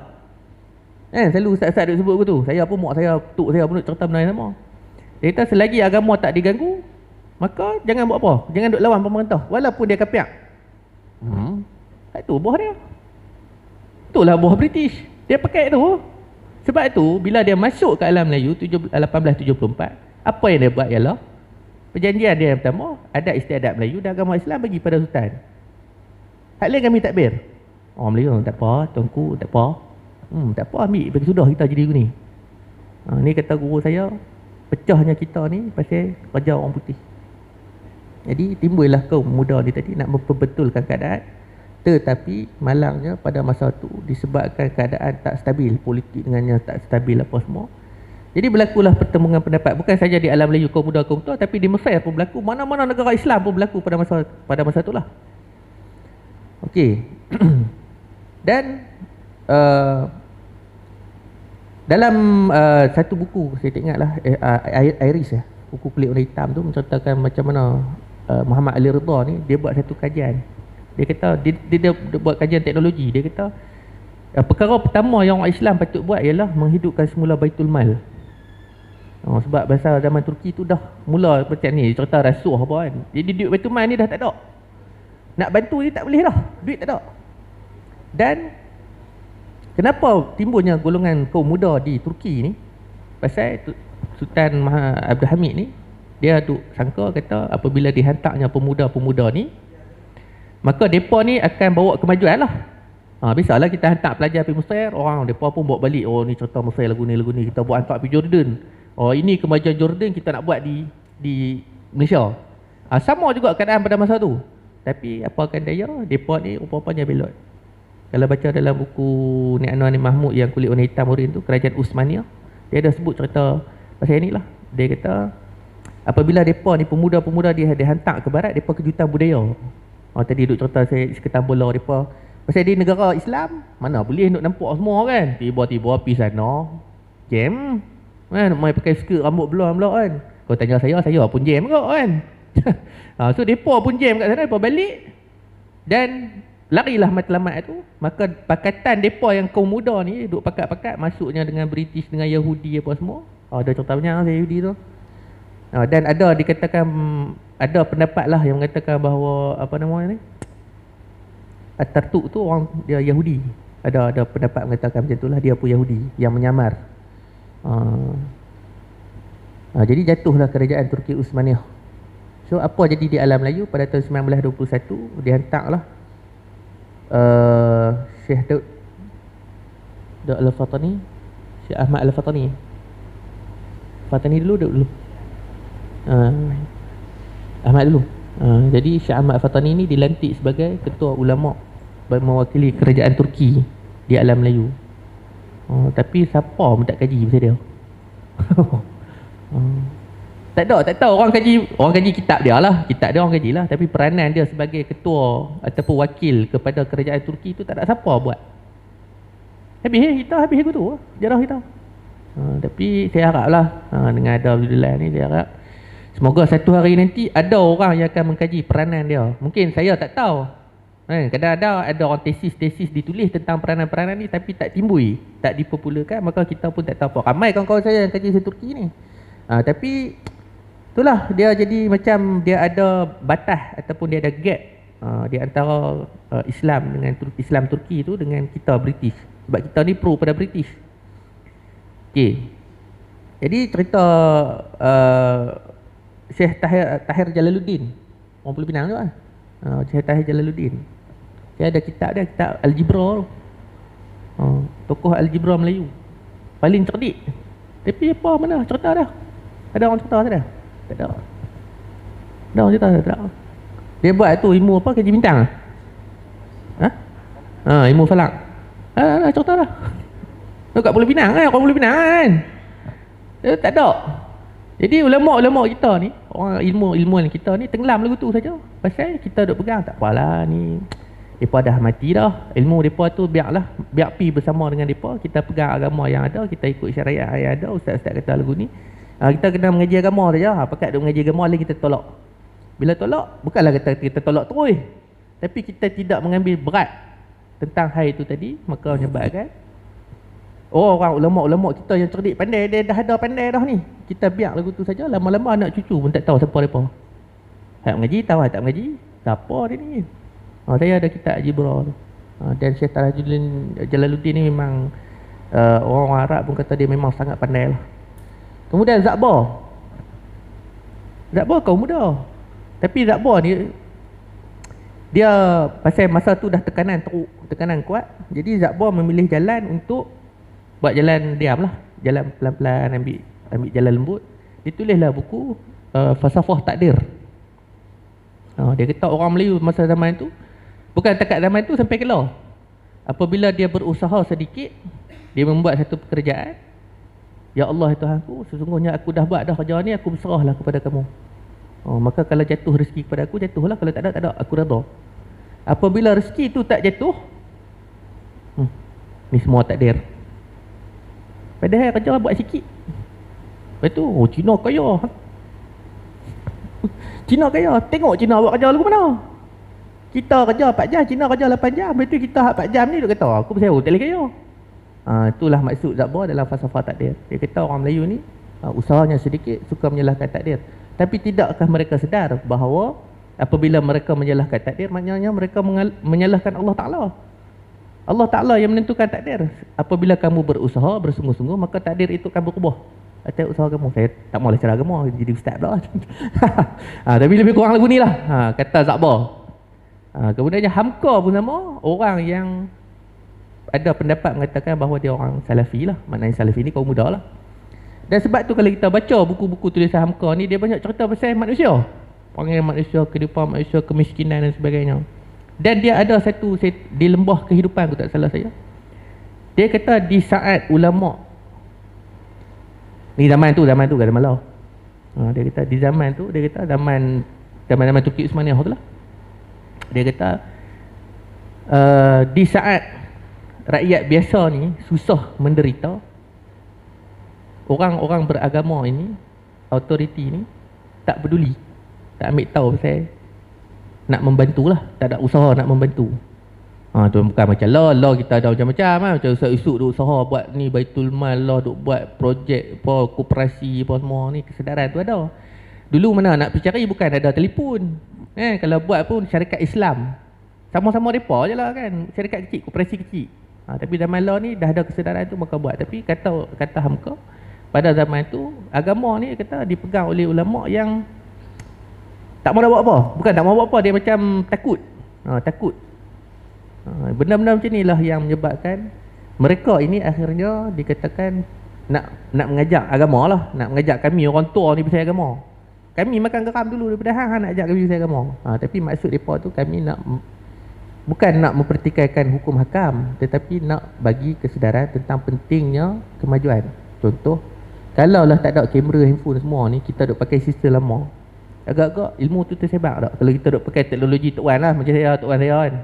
Selalu ustaz-ustaz duk sebut tu. Saya pun mak saya, tok saya pun duk cerita benda yang sama. Dia kata selagi agama tak diganggu, maka jangan buat apa, jangan duk lawan pemerintah walaupun dia kapiak. Itu buah dia. Itulah buah British. Dia pakai tu. Sebab tu bila dia masuk ke alam Melayu 1874, apa yang dia buat ialah perjanjian dia yang pertama, adat istiadat Melayu dan agama Islam bagi pada sultan. Hak lain kami takbir. Orang Melayu tak apa, tuanku tak apa. Tak apa, ambil bagi sudah kita jadi gini. Ni kata guru saya, pecahnya kita ni pasal kerja orang putih. Jadi timbullah kaum muda ni tadi nak memperbetulkan keadaan, tetapi malangnya pada masa tu disebabkan keadaan tak stabil, politik dengannya tak stabil apa semua. Jadi berlakulah pertemuan pendapat, bukan saja di alam Melayu kaum muda kaum tua, tapi di Mesir pun berlaku, mana-mana negara Islam pun berlaku pada masa itulah. Okey. Dan dalam satu buku saya tak ingatlah, Iris buku kulit warna hitam tu menceritakan macam mana Muhammad Ali Ridha ni dia buat satu kajian. Dia kata dia buat kajian teknologi. Dia kata perkara pertama yang orang Islam patut buat ialah menghidupkan semula Baitul Mal. Sebab bahasa zaman Turki tu dah mula macam ni, cerita rasuah apa kan. Jadi duit Baitul Mal ni dah tak ada. Nak bantu ni tak boleh dah, duit tak ada. Dan kenapa timbulnya golongan kaum muda di Turki ni? Pasal Sultan Abdul Hamid ni dia duk sangka kata apabila dihantarnya pemuda-pemuda ni, maka mereka ni akan bawa kemajuan lah. Biasalah kita hantar pelajar pergi Mesir, orang mereka pun bawa balik, oh ni cerita Mesir lagu ni, kita buat hantar pergi Jordan. Oh ini kemajuan Jordan kita nak buat di Malaysia. Sama juga keadaan pada masa tu. Tapi apa akan daya, mereka ni rupa-rupanya belot. Kalau baca dalam buku Nik Anwar Nik Mahmud yang kulit warna hitam oren tu, Kerajaan Uthmaniyah, dia ada sebut cerita pasal inilah. Dia kata apabila mereka ni pemuda-pemuda dia hantar ke barat, mereka kejutan budaya. Tadi duk cerita saya sekitar bola mereka. Pasal di negara Islam, mana boleh nak nampak semua kan. Tiba-tiba pergi sana, jam. Kan, main pakai skirt rambut belah-belah kan. Kau tanya saya pun jam kot kan. So mereka pun jam kat sana, mereka balik. Dan larilah matlamat tu. Maka pakatan mereka yang kaum muda ni duk pakat-pakat masuknya dengan British, dengan Yahudi apa semua. Ada cerita banyak lah Yahudi tu. Dan ada dikatakan, ada pendapat lah yang mengatakan bahawa apa nama ni, Atatürk tu orang dia Yahudi. Ada pendapat mengatakan macam itulah, dia pun Yahudi yang menyamar. Jadi jatuhlah kerajaan Turki Uthmaniyah. So apa jadi di alam Melayu pada tahun 1921, dihantarlah Syekh Daud Al-Fatani, Syekh Ahmad Al-Fatani. Fatani dulu, Daud dulu. Ahmad dulu. Jadi Syekh Ahmad Al-Fatani ni dilantik sebagai ketua ulama mewakili kerajaan Turki di alam Melayu. Tapi siapa pun tak kaji pasal dia. Tak tahu orang kaji kitab dia lah. Kitab dia orang kaji lah. Tapi peranan dia sebagai ketua ataupun wakil kepada kerajaan Turki tu tak ada siapa buat. Habis aku tu jarah kita. Tapi saya harap lah dengan ada Alhamdulillah ni, saya harap semoga satu hari nanti ada orang yang akan mengkaji peranan dia. Mungkin saya tak tahu. Kadang-kadang ada orang tesis ditulis tentang peranan-peranan ni tapi tak timbul, tak dipopularkan, maka kita pun tak tahu apa. Ramai kawan-kawan saya yang kaji Turki ni. Tapi itulah dia jadi macam dia ada batas ataupun dia ada gap di antara Islam dengan Islam Turki tu dengan kita British. Sebab kita ni pro pada British. Okey. Jadi cerita Syekh Tahir Jalaluddin, orang Pulau Pinang tu lah. Syekh Tahir Jalaluddin. Dia ada kitab dia, kitab Algebra. Tokoh Algebra Melayu. Paling cerdik. Tapi apa mana cerita dah? Ada orang cerita tak ada? Tak ada. Ada orang cerita tak ada. Dia buat tu ilmu apa? Kaji bintang. Ilmu falak. Cerita dah. Dekat Pulau Pinang kan, orang Pulau Pinang kan. Dia tak ada. Jadi ulama-ulama kita ni, orang ilmuan kita ni tenggelam lagu tu saja. Pasal kita duk pegang tak apalah ni. Depa dah mati dah. Ilmu depa tu biar pi bersama dengan depa. Kita pegang agama yang ada, kita ikut syariat yang ada. Ustaz-ustaz kata lagu ni. Kita kena mengaji agama saja. Pakat duk mengaji agama lagi kita tolak. Bila tolak, bukanlah kata kita tolak terus. Tapi kita tidak mengambil berat tentang hal itu tadi, maka menyebabkan orang ulama-ulama kita yang cerdik pandai, dia dah ada pandai dah ni. Kita biar lagu tu saja, lama-lama anak cucu pun tak tahu siapa depa. Hak mengaji tahu, tak mengaji siapa dia ni. Saya ada kitab Algebra tu. Dan Syekh Jalaluddin ni memang orang Arab pun kata dia memang sangat pandai lah. Kemudian Zakbar kaum muda. Tapi Zakbar ni dia pasal masa tu dah tekanan kuat. Jadi Zakbar memilih jalan untuk buat jalan diam lah, jalan pelan-pelan, ambil jalan lembut. Dia tulislah buku Falsafah Takdir. Dia kata orang Melayu masa zaman tu, bukan takat zaman tu, sampai Kelah, apabila dia berusaha sedikit, dia membuat satu pekerjaan, ya Allah Tuhanku, sesungguhnya aku dah buat dah kerja ni, aku berserahlah kepada kamu. Maka kalau jatuh rezeki kepada aku, jatuhlah. Kalau tak ada, aku redha. Apabila rezeki tu tak jatuh, ni semua takdir. Padahal kerja buat sikit. Lepas tu, Cina kaya. Cina kaya. Tengok Cina buat kerja lagu mana. Kita kerja 4 jam, Cina kerja 8 jam. Lepas tu kita 4 jam ni dia kata, aku bersewa tak boleh kaya. Itulah maksud Zakbar dalam falsafah takdir. Dia kata orang Melayu ni usahanya sedikit, suka menyalahkan takdir. Tapi tidakkah mereka sedar bahawa apabila mereka menyalahkan takdir, maknanya mereka menyalahkan Allah Ta'ala. Allah Ta'ala yang menentukan takdir. Apabila kamu berusaha bersungguh-sungguh, maka takdir itu akan berubah atas usaha kamu. Saya tak maulah cara agama, jadi ustaz pula. Tapi lebih kurang lagu ni lah, kata Zakbar. Kemudiannya Hamka pun sama, orang yang ada pendapat mengatakan bahawa dia orang Salafi lah. Maknanya Salafi ni kaum muda lah. Dan sebab tu kalau kita baca buku-buku tulisan Hamka ni, dia banyak cerita pasal manusia, panggil manusia, kehidupan manusia, kemiskinan dan sebagainya. Dan dia ada satu di lembah kehidupan, aku tak salah saya, dia kata di saat ulama ni zaman tu kan zaman lah. Dia kata di zaman tu, dia kata zaman Turki Uthmaniyah tu lah. Dia kata di saat rakyat biasa ni susah menderita, orang-orang beragama ini, autoriti ni tak peduli, tak ambil tahu pasal nak membantulah, tak ada usaha nak membantu. Tu bukan macam lah kita ada macam-macam lah. Macam Ustaz Yusuf duk usaha buat ni Baitul Mal lah, duk buat projek apa, koperasi apa semua ni, kesedaran tu ada. Dulu mana nak pergi cari, bukan ada telefon. Kalau buat pun syarikat Islam, sama-sama mereka je lah kan, syarikat kecil, koperasi kecil. Tapi zaman lah ni dah ada kesedaran tu, maka buat. Tapi kata Hamka, pada zaman tu agama ni kata dipegang oleh ulama yang tak mau nak buat apa. Bukan tak mau buat apa, dia macam takut. Takut. Benda-benda macam inilah yang menyebabkan mereka ini akhirnya dikatakan nak mengajak agama lah, nak mengajak kami orang tua ni pasal agama. Kami makan geram dulu daripada hang nak ajak kami pasal agama. Tapi maksud mereka tu kami nak, bukan nak mempertikaikan hukum hakam, tetapi nak bagi kesedaran tentang pentingnya kemajuan. Contoh, kalau lah tak ada kamera handphone semua ni, kita duk pakai sistem lama, agak-agak ilmu tu tersebar tak? Kalau kita duk pakai teknologi Tok Wan lah, macam saya, Tok Wan saya kan,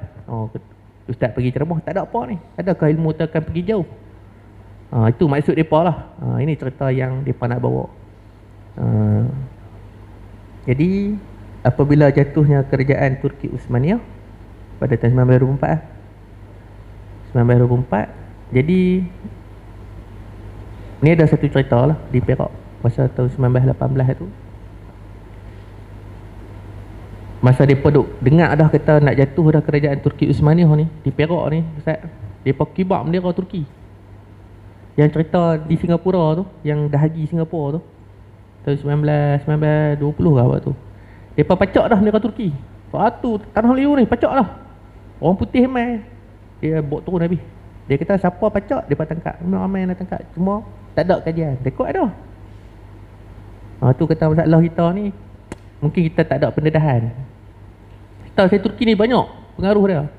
ustaz pergi ceramah, tak ada apa ni, adakah ilmu tu akan pergi jauh? Itu maksud mereka lah. Ini cerita yang mereka nak bawa. Jadi apabila jatuhnya kerajaan Turki Uthmaniyah pada tahun 1924, jadi ni ada satu cerita lah di Perak masa tahun 1918 tu. Masa mereka duk dengar dah kata nak jatuh dah kerajaan Turki Uthmaniyah ni di Perak ni, Ustaz, mereka kibar bendera Turki. Yang cerita di Singapura tu, yang dahagi Singapura tu, tahun 1920 ke apa tu, mereka pacak dah bendera Turki. Tu tanah liu ni pacak dah. Orang putih mai, dia bawa turun habis. Dia kata siapa pacak, dia tangkap. Ramai nak tangkap, cuma tak ada kajian, rekod ada. Tu kata masalah kita ni, mungkin kita tak ada pendedahan. Kita saya Turki ni banyak pengaruh dia.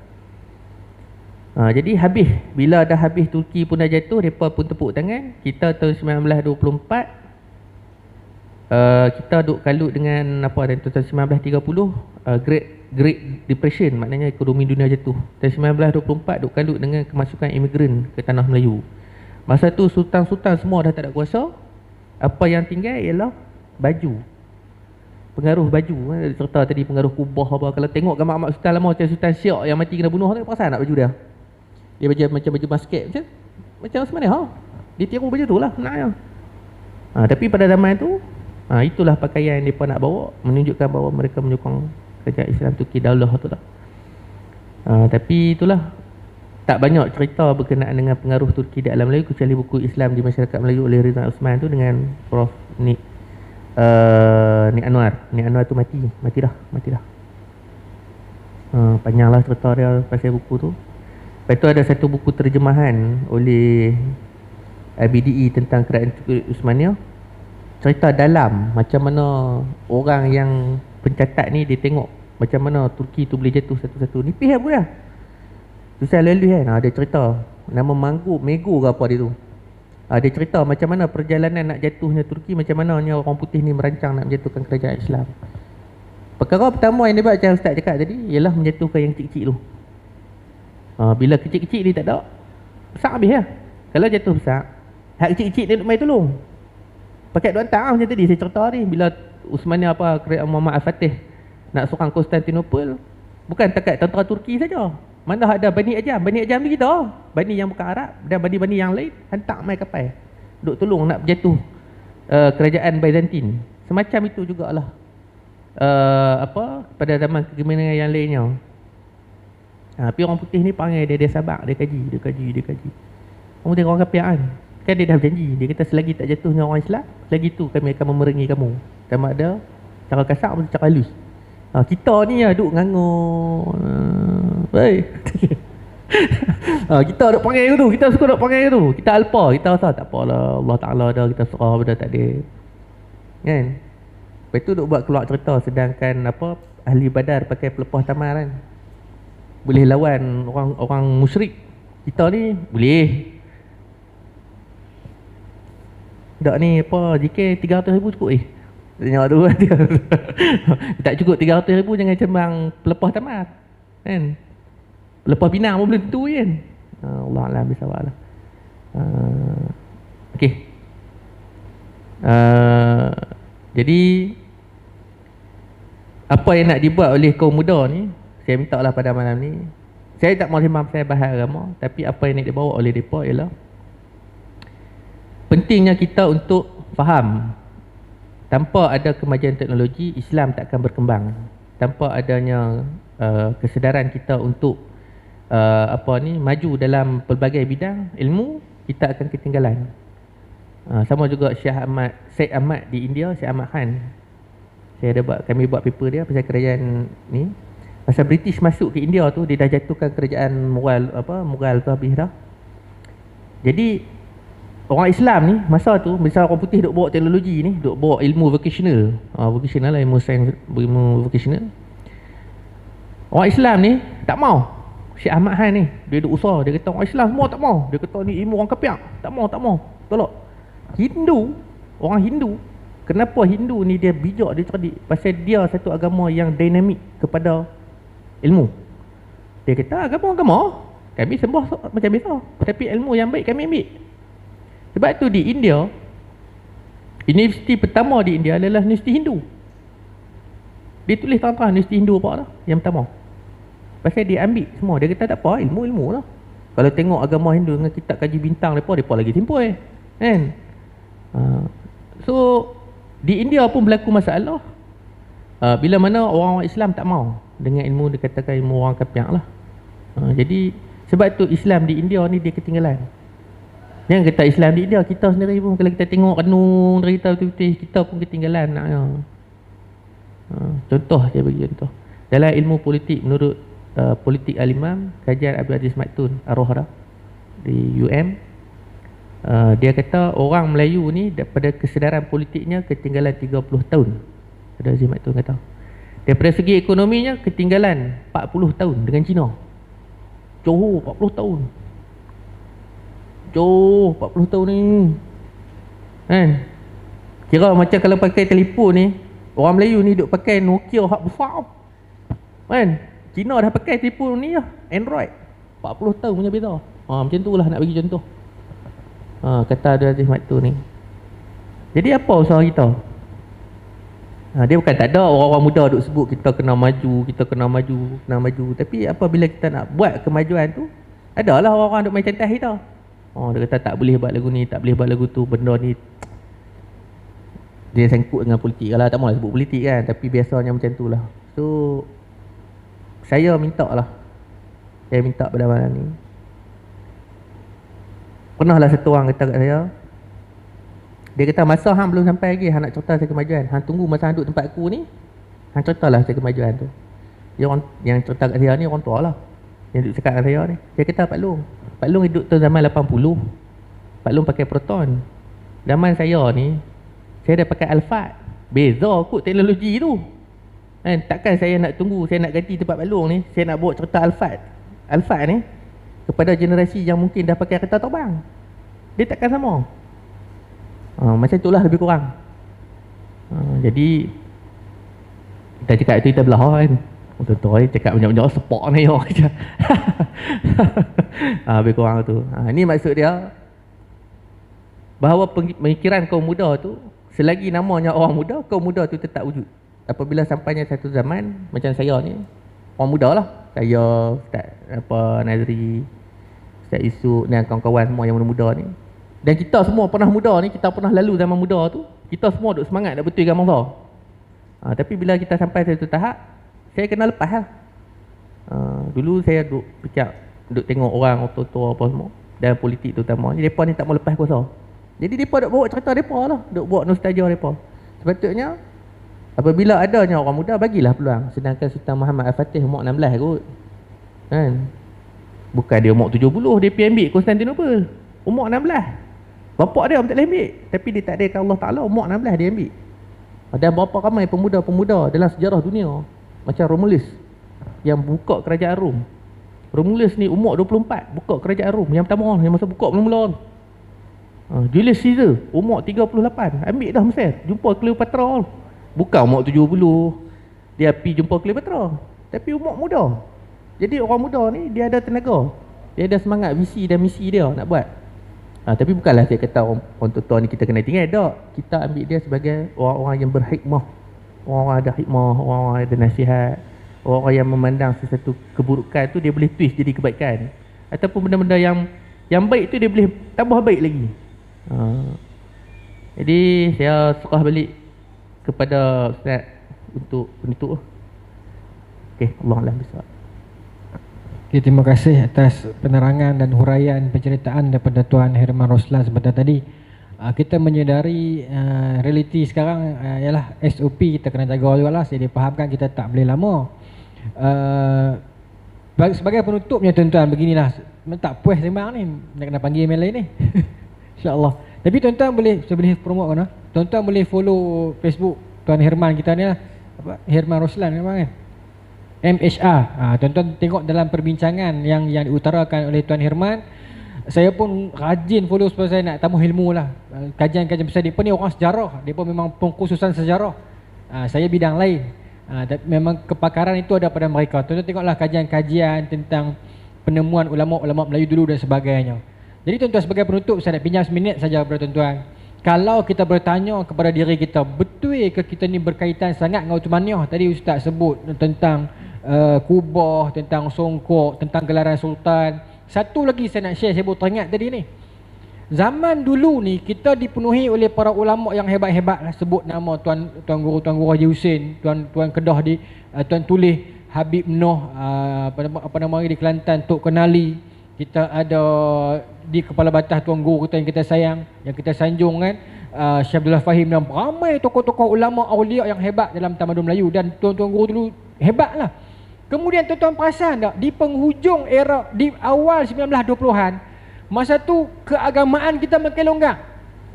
Jadi habis, bila dah habis Turki pun dah jatuh, mereka pun tepuk tangan. Kita tahun 1924, kita duk kalut dengan apa, dan tahun 1930 Great Depression, maknanya ekonomi dunia jatuh. Tahun 1924 duk kalut dengan kemasukan imigran ke tanah Melayu. Masa tu sultan-sultan semua dah tak ada kuasa. Apa yang tinggal ialah baju, pengaruh baju. Serta tadi pengaruh kubah apa. Kalau tengok gambar Ahmad Sultan lama, macam Sultan Siak yang mati kena bunuh tu, perasan tak baju dia? Dia macam baju basket, macam sebenarnya dia tiru baju tu lah sebenarnya. Tapi pada zaman tu, itulah pakaian yang mereka nak bawa, menunjukkan bahawa mereka menyokong kerajaan Islam Turki Daulah tu lah. Tapi itulah, tak banyak cerita berkenaan dengan pengaruh Turki di alam Melayu kecuali buku Islam di Masyarakat Melayu oleh Rizal Osman tu dengan Prof. Nik Anwar. Nik Anwar tu mati dah. Panjanglah cerita dia pasal buku tu. Lepas tu ada satu buku terjemahan oleh BDE tentang kerajaan Turki Uthmaniyah. Cerita dalam macam mana orang yang pencatat ni dia tengok macam mana Turki tu boleh jatuh satu-satu. Nipis apa dah? Susah lalu kan. Dia cerita nama Mego ke apa dia tu. Dia cerita macam mana perjalanan nak jatuhnya Turki, macam mana orang putih ni merancang nak menjatuhkan kerajaan Islam. Perkara pertama yang dia buat, macam Ustaz cakap tadi, ialah menjatuhkan yang kecil-kecil tu. Bila kecil-kecil ni tak ada, besar habis lah. Kalau jatuh besar, hak kecil-kecil ni main tolong. Pakai dua hantar macam tadi saya cerita ni. Bila Uthmaniyah Muhammad Al-Fatih nak serang Konstantinopel, bukan takat tentera Turki saja. Mana ada Bani Ajam ni kita, Bani yang bukan Arab dan Bani-Bani yang lain, hantar main kapal duk tolong nak berjatuh kerajaan Byzantine. Semacam itu jugalah pada zaman kegemilangan yang lainnya. Tapi orang putih ni panggil dia sabar, dia kaji. Kamu tengok orang kafir kan dia dah berjanji, dia kata selagi tak jatuhnya orang Islam, selagi tu kami akan memerangi kamu. Sama ada cara kasar atau cara halus. Kita ni duk ngangur. Baik. Kita duk panggil tu, kita suka duk panggil tu. Kita alpa, kita rasa tak apalah, Allah Taala dah, kita serah benda tak ada. Kan? Lepas tu duk buat keluar cerita, sedangkan ahli Badar pakai pelepah tamar kan, boleh lawan orang musyrik. Kita ni boleh. Tak ni JK 300,000 cukup tengok tu dia. Tak cukup 300,000 jangan cembang pelepah tamat kan. Pelepah pinang pun belum tentu kan. Allah alam bisawab lah. Okey. Jadi apa yang nak dibuat oleh kaum muda ni, saya minta lah pada malam ni, saya tak mahu sembang pasal bahas agama, tapi apa yang nak dibawa oleh mereka ialah pentingnya kita untuk faham, tanpa ada kemajuan teknologi, Islam tak akan berkembang. Tanpa adanya kesedaran kita untuk maju dalam pelbagai bidang ilmu, kita akan ketinggalan. Sama juga Syed Ahmad di India, Syed Ahmad Khan. Kami buat paper dia pasal kerajaan ni. Pasal British masuk ke India tu, dia dah jatuhkan kerajaan Mughal tu habis dah. Jadi orang Islam ni masa tu, misal orang putih duk bawa teknologi ni, duk bawa ilmu vocational. Vocational lah, ilmu sains, ilmu vocational. Orang Islam ni tak mau. Syed Ahmad Khan ni, dia duk usah, dia kata orang Islam semua tak mau. Dia kata ni ilmu orang kafir. Tak mau. Tolak. Orang Hindu, kenapa Hindu ni dia bijak, dia cerdik? Pasal dia satu agama yang dinamik kepada ilmu. Dia kata agama kami sembah macam biasa, tapi ilmu yang baik kami ambil. Sebab tu di India, universiti pertama di India adalah universiti Hindu. Dia tulis terang-terang universiti Hindu apa dah yang pertama. Pasal dia ambil semua. Dia kata tak apa, ilmu lah. Kalau tengok agama Hindu dengan kitab kaji bintang mereka lagi simpul kan. So di India pun berlaku masalah bila mana orang Islam tak mau dengan ilmu, dikatakan ilmu orang kafir lah. Jadi sebab tu Islam di India ni dia ketinggalan. Jangan kata Islam di India, kita sendiri pun kalau kita tengok renung cerita betul-betul, kita pun ketinggalan naknya. Contoh saya bagi contoh. Dalam ilmu politik, menurut politik Al-Imam kajian Abdul Aziz Maktun Ar-Rohra di UM, dia kata orang Melayu ni daripada kesedaran politiknya ketinggalan 30 tahun. Abdul Aziz Maktun kata daripada segi ekonominya ketinggalan 40 tahun dengan Cina. Johor 40 tahun. Johor 40 tahun ni kan. Kira macam kalau pakai telefon ni, orang Melayu ni duk pakai Nokia hak besar kan. Cina dah pakai telefon ni lah, Android 40 tahun punya beza. Macam tu lah nak bagi contoh. Kata Abdul Aziz Maktun ni. Jadi apa usaha kita? Dia bukan tak ada orang-orang muda duk sebut kita kena maju. Tapi apabila kita nak buat kemajuan tu, adalah orang-orang duk main cantas kita. Dia kata tak boleh buat lagu ni, tak boleh buat lagu tu, benda ni dia sangkut dengan politik lah. Tak mahu sebut politik kan, tapi biasanya macam tu lah. So saya minta pada malam ni, pernahlah satu orang kata kat saya, dia kata masa hang belum sampai lagi hang nak cerita saya kemajuan, hang tunggu masa hang duduk tempat aku ni, hang ceritalah saya kemajuan tu. Dia orang yang cerita kat saya ni orang tua lah, yang duduk cakap kat saya ni. Dia kata Pak Long hidup tu zaman 80. Pak Long pakai Proton. Zaman saya ni, saya dah pakai Alphard. Beza kot teknologi tu kan. Takkan saya nak tunggu, saya nak ganti tempat Pak Long ni, saya nak bawa cerita Alphard ni kepada generasi yang mungkin dah pakai kereta terbang. Dia takkan sama. Macam itulah lebih kurang. Jadi kita cakap itu kita belah kan. Tuan-tuan cakap banyak-banyak sepak ni je. Lebih kurang tu. Ini maksud dia bahawa pemikiran kaum muda tu, selagi namanya orang muda, kaum muda tu tetap wujud. Apabila sampainya satu zaman macam saya ni, orang muda lah, saya, Ustaz Nazri, Ustaz Isuk dan kawan-kawan semua yang muda-muda ni, dan kita semua pernah muda ni, kita pernah lalu zaman muda tu, kita semua duk semangat nak betulkan bangsa. Tapi bila kita sampai satu tahap, saya kena lepas lah. Dulu saya duk tengok orang tua-tua apa semua, dan politik terutama, mereka ni tak mau lepas kuasa. Jadi mereka duk bawa cerita mereka lah, duk bawa nostalgia mereka. Sepatutnya apabila adanya orang muda, bagilah peluang. Sedangkan Sultan Muhammad Al-Fatih umur 16 kot kan. Bukan dia umur 70 dia pergi ambil Konstantinopel. Umur 16. Bapak dia tak boleh ambil, tapi dia tak ada Allah Ta'ala, umur 16 dia ambil. Dan berapa ramai pemuda-pemuda dalam sejarah dunia, macam Romulus yang buka kerajaan Rom. Romulus ni umur 24 buka kerajaan Rom yang pertama, yang masa buka mula-mula. Julius Caesar umur 38 ambil dah Mesir, jumpa Cleopatra. Bukan umur 70 dia pergi jumpa Cleopatra, tapi umur muda. Jadi orang muda ni dia ada tenaga, dia ada semangat visi dan misi dia nak buat. Tapi bukanlah saya kata orang tua ni kita kena tinggal, tak. Kita ambil dia sebagai orang-orang yang berhikmah, orang-orang ada hikmah, orang-orang ada nasihat, orang-orang yang memandang sesuatu keburukan tu dia boleh twist jadi kebaikan, ataupun benda-benda yang baik tu dia boleh tambah baik lagi. Jadi saya serah balik kepada Ustaz untuk penutup. Okey, Allah besar. Okay, terima kasih atas penerangan dan huraian penceritaan daripada Tuan Herman Roslan sebentar tadi. kita menyedari realiti sekarang ialah SOP kita kena jaga juga lah. Saya dipahamkan kita tak boleh lama. Sebagai penutupnya tuan-tuan, beginilah, tak puas sembang ni, nak kena panggil email lain ni. InsyaAllah. Tapi tuan-tuan boleh, saya boleh promote kan? Tuan-tuan boleh follow Facebook Tuan Herman kita ni lah, Herman Roslan kan? MHR. Tuan-tuan tengok dalam perbincangan yang diutarakan oleh Tuan Herman. Saya pun rajin follow sebab saya nak tambah ilmu lah. Kajian-kajian besar, dia pun ni orang sejarah, dia pun memang pengkhususan sejarah. Saya bidang lain. Memang kepakaran itu ada pada mereka. Tuan-tuan tengoklah kajian-kajian tentang penemuan ulama-ulama Melayu dulu dan sebagainya. Jadi tuan-tuan, sebagai penutup saya nak pinjam seminit saja kepada tuan-tuan. Kalau kita bertanya kepada diri kita, betul ke kita ni berkaitan sangat dengan Uthmaniyah? Tadi Ustaz sebut tentang Kubah, tentang Songkok, tentang gelaran Sultan. Satu lagi saya nak share, saya baru teringat tadi ni. Zaman dulu ni kita dipenuhi oleh para ulama yang hebat-hebat lah. Sebut nama Tuan Guru Haji Hussein, Tuan Kedah di Tuan Tulih Habib Noh, apa nama di Kelantan, Tok Kenali. Kita ada di Kepala Batas Tuan Guru kita yang kita sayang, yang kita sanjung kan, Syekh Abdullah Fahim, dan ramai tokoh-tokoh ulama awliya yang hebat dalam tamadun Melayu. Dan tuan-tuan guru dulu hebat lah. Kemudian tuan-tuan perasan tak, di penghujung era, di awal 1920-an, masa tu keagamaan kita makin longgar.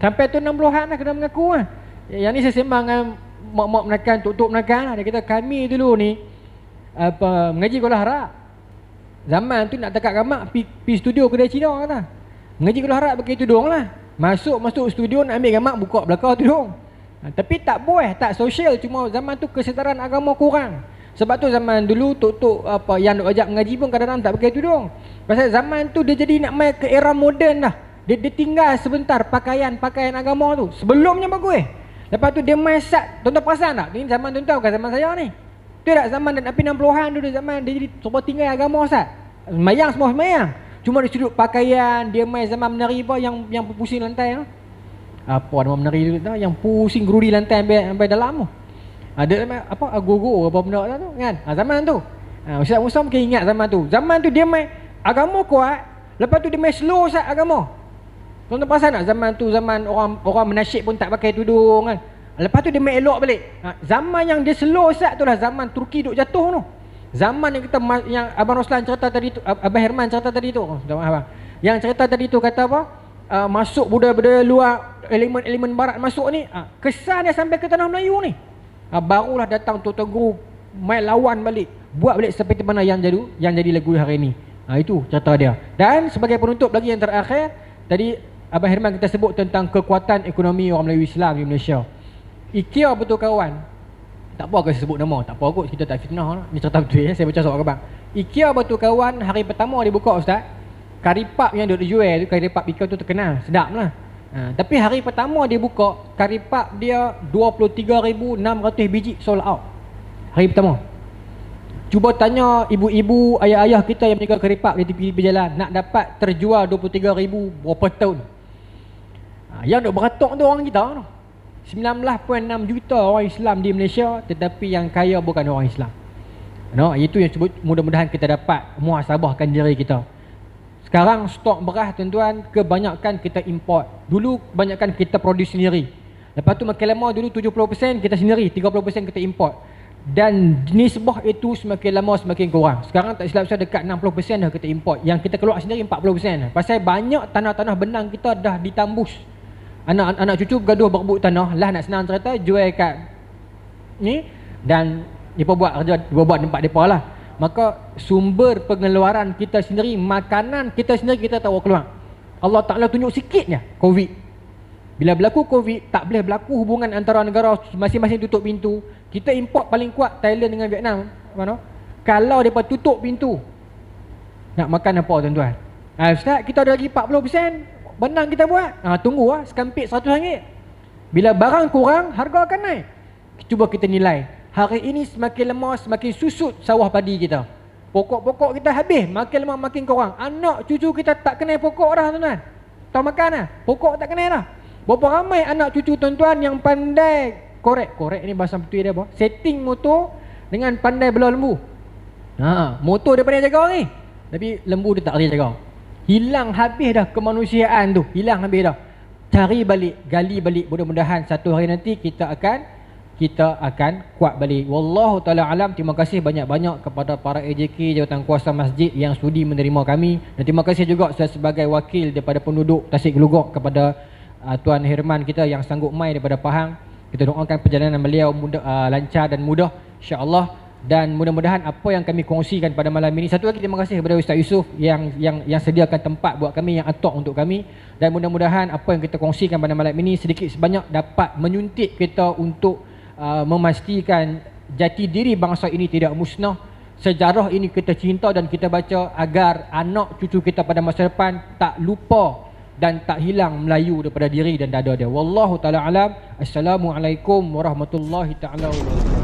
Sampai tu 60-an lah kena mengaku lah. Yang ni saya sembang dengan mak-mak menakan, tok-tok menakan lah. Dia kata kami dulu ni mengaji Kuala Harap. Zaman tu nak tekak gamak, pi studio kedai Cina kata. Mengaji Kuala Harap pakai tudung lah. Masuk studio nak ambil gamak, buka belakang tudung. Tapi tak boleh, tak sosial. Cuma zaman tu kesetaraan agama kurang. Sebab tu zaman dulu tok-tok yang nak ajak mengaji pun kadang-kadang tak pakai tudung. Pasal zaman tu dia jadi nak main ke era moden dah. Dia tinggal sebentar pakaian agama tu. Sebelumnya bagus. Lepas tu dia main sat. Tuan-tuan perasan tak? Ini zaman tuan-tuan bukan zaman saya ni. Tu tak zaman dan api 60-an dulu zaman dia jadi cuba tinggal agama sat. Semayang semua semayang. Cuma di sudut pakaian, dia main zaman menari apa yang pusing lantai tu. Apa nama menari tu yang pusing gerudi lantai sampai dalam tu. Ada apa agogo apa benda tu kan. Zaman tu. Ustaz Musa mungkin ingat zaman tu. Zaman tu dia main agama kuat, lepas tu dia main slow sat agama. Tuan-tuan perasan tak zaman tu, zaman orang menasyid pun tak pakai tudung kan. Lepas tu dia main elok balik. Zaman yang dia slow sat tu lah zaman Turki duk jatuh tu. Zaman yang Abang Roslan cerita tadi tu, Abang Herman cerita tadi tu. Abang. Yang cerita tadi tu kata apa? Masuk budaya-budaya luar, elemen-elemen barat masuk ni. Kesannya sampai ke tanah Melayu ni. Barulah datang tuan-tuan guru main lawan balik, buat balik seperti mana yang jadi lagu hari ini. Itu cerita dia. Dan sebagai penutup lagi yang terakhir, tadi Abang Herman kita sebut tentang kekuatan ekonomi orang Melayu Islam di Malaysia. IKEA betul kawan. Tak apa aku sebut nama, tak apa kot, kita tak fitnah lah. Ni cerita betul ya, saya baca soal abang. IKEA betul kawan, hari pertama dia buka Ustaz, karipap yang dia jual tu, karipap IKEA tu terkenal, sedap lah. Tapi hari pertama dia buka, karipap dia 23,600 biji sold out. Hari pertama. Cuba tanya ibu-ibu, ayah-ayah kita yang menjaga karipap di tepi jalan, nak dapat terjual 23,000 berapa tahun. Yang duk beratok tu orang kita tu. 19.6 juta orang Islam di Malaysia, tetapi yang kaya bukan orang Islam. Itu yang sebut, mudah-mudahan kita dapat muhasabahkan diri kita. Sekarang stok beras tuan-tuan, kebanyakan kita import. Dulu kebanyakan kita produce sendiri. Lepas tu makin lama dulu 70% kita sendiri, 30% kita import. Dan nisbah itu semakin lama semakin kurang. Sekarang tak silap saya dekat 60% dah kita import. Yang kita keluar sendiri 40%. Pasal banyak tanah-tanah benang kita dah ditambus. Anak cucu bergaduh berebut tanah, lah nak senang cerita, jual kat ni dan depa buat kerja, buat tempat depa lah. Maka sumber pengeluaran kita sendiri, makanan kita sendiri kita tahu keluar. Allah Ta'ala tunjuk sikitnya Covid. Bila berlaku Covid, tak boleh berlaku hubungan antara negara, masing-masing tutup pintu. Kita import paling kuat Thailand dengan Vietnam. Mana? Kalau depa tutup pintu, nak makan apa tuan-tuan? Ustaz, kita ada lagi 40%. Benang kita buat. Tunggu lah, sekampit RM100. Bila barang kurang, harga akan naik. Cuba kita nilai. Hari ini semakin lama semakin susut sawah padi kita. Pokok-pokok kita habis, makin lama makin kurang. Anak cucu kita tak kenal pokok dah tuan-tuan. Tak makan dah, pokok tak kenal dah. Berapa ramai anak cucu tuan-tuan yang pandai korek ni bahasa betul dia apa? Setting motor dengan pandai belah lembu. Motor dia pandai jaga ni, tapi lembu dia tak boleh jaga. Hilang habis dah kemanusiaan tu, hilang habis dah. cari balik, gali balik. Mudah-mudahan satu hari nanti kita akan kuat balik. Wallahu taala alam. Terima kasih banyak-banyak kepada para AJK, jawatan kuasa masjid yang sudi menerima kami, dan terima kasih juga saya sebagai wakil daripada penduduk Tasik Gelugok kepada Tuan Herman kita yang sanggup mai daripada Pahang. Kita doakan perjalanan beliau lancar dan mudah insya-Allah, dan mudah-mudahan apa yang kami kongsikan pada malam ini. Satu lagi terima kasih kepada Ustaz Yusof yang sediakan tempat buat kami, yang atok untuk kami, dan mudah-mudahan apa yang kita kongsikan pada malam ini sedikit sebanyak dapat menyuntik kita untuk memastikan jati diri bangsa ini tidak musnah. Sejarah ini kita cinta dan kita baca agar anak cucu kita pada masa depan tak lupa dan tak hilang Melayu daripada diri dan dada dia. Wallahu taala alam. Assalamualaikum warahmatullahi taala wabarakatuh.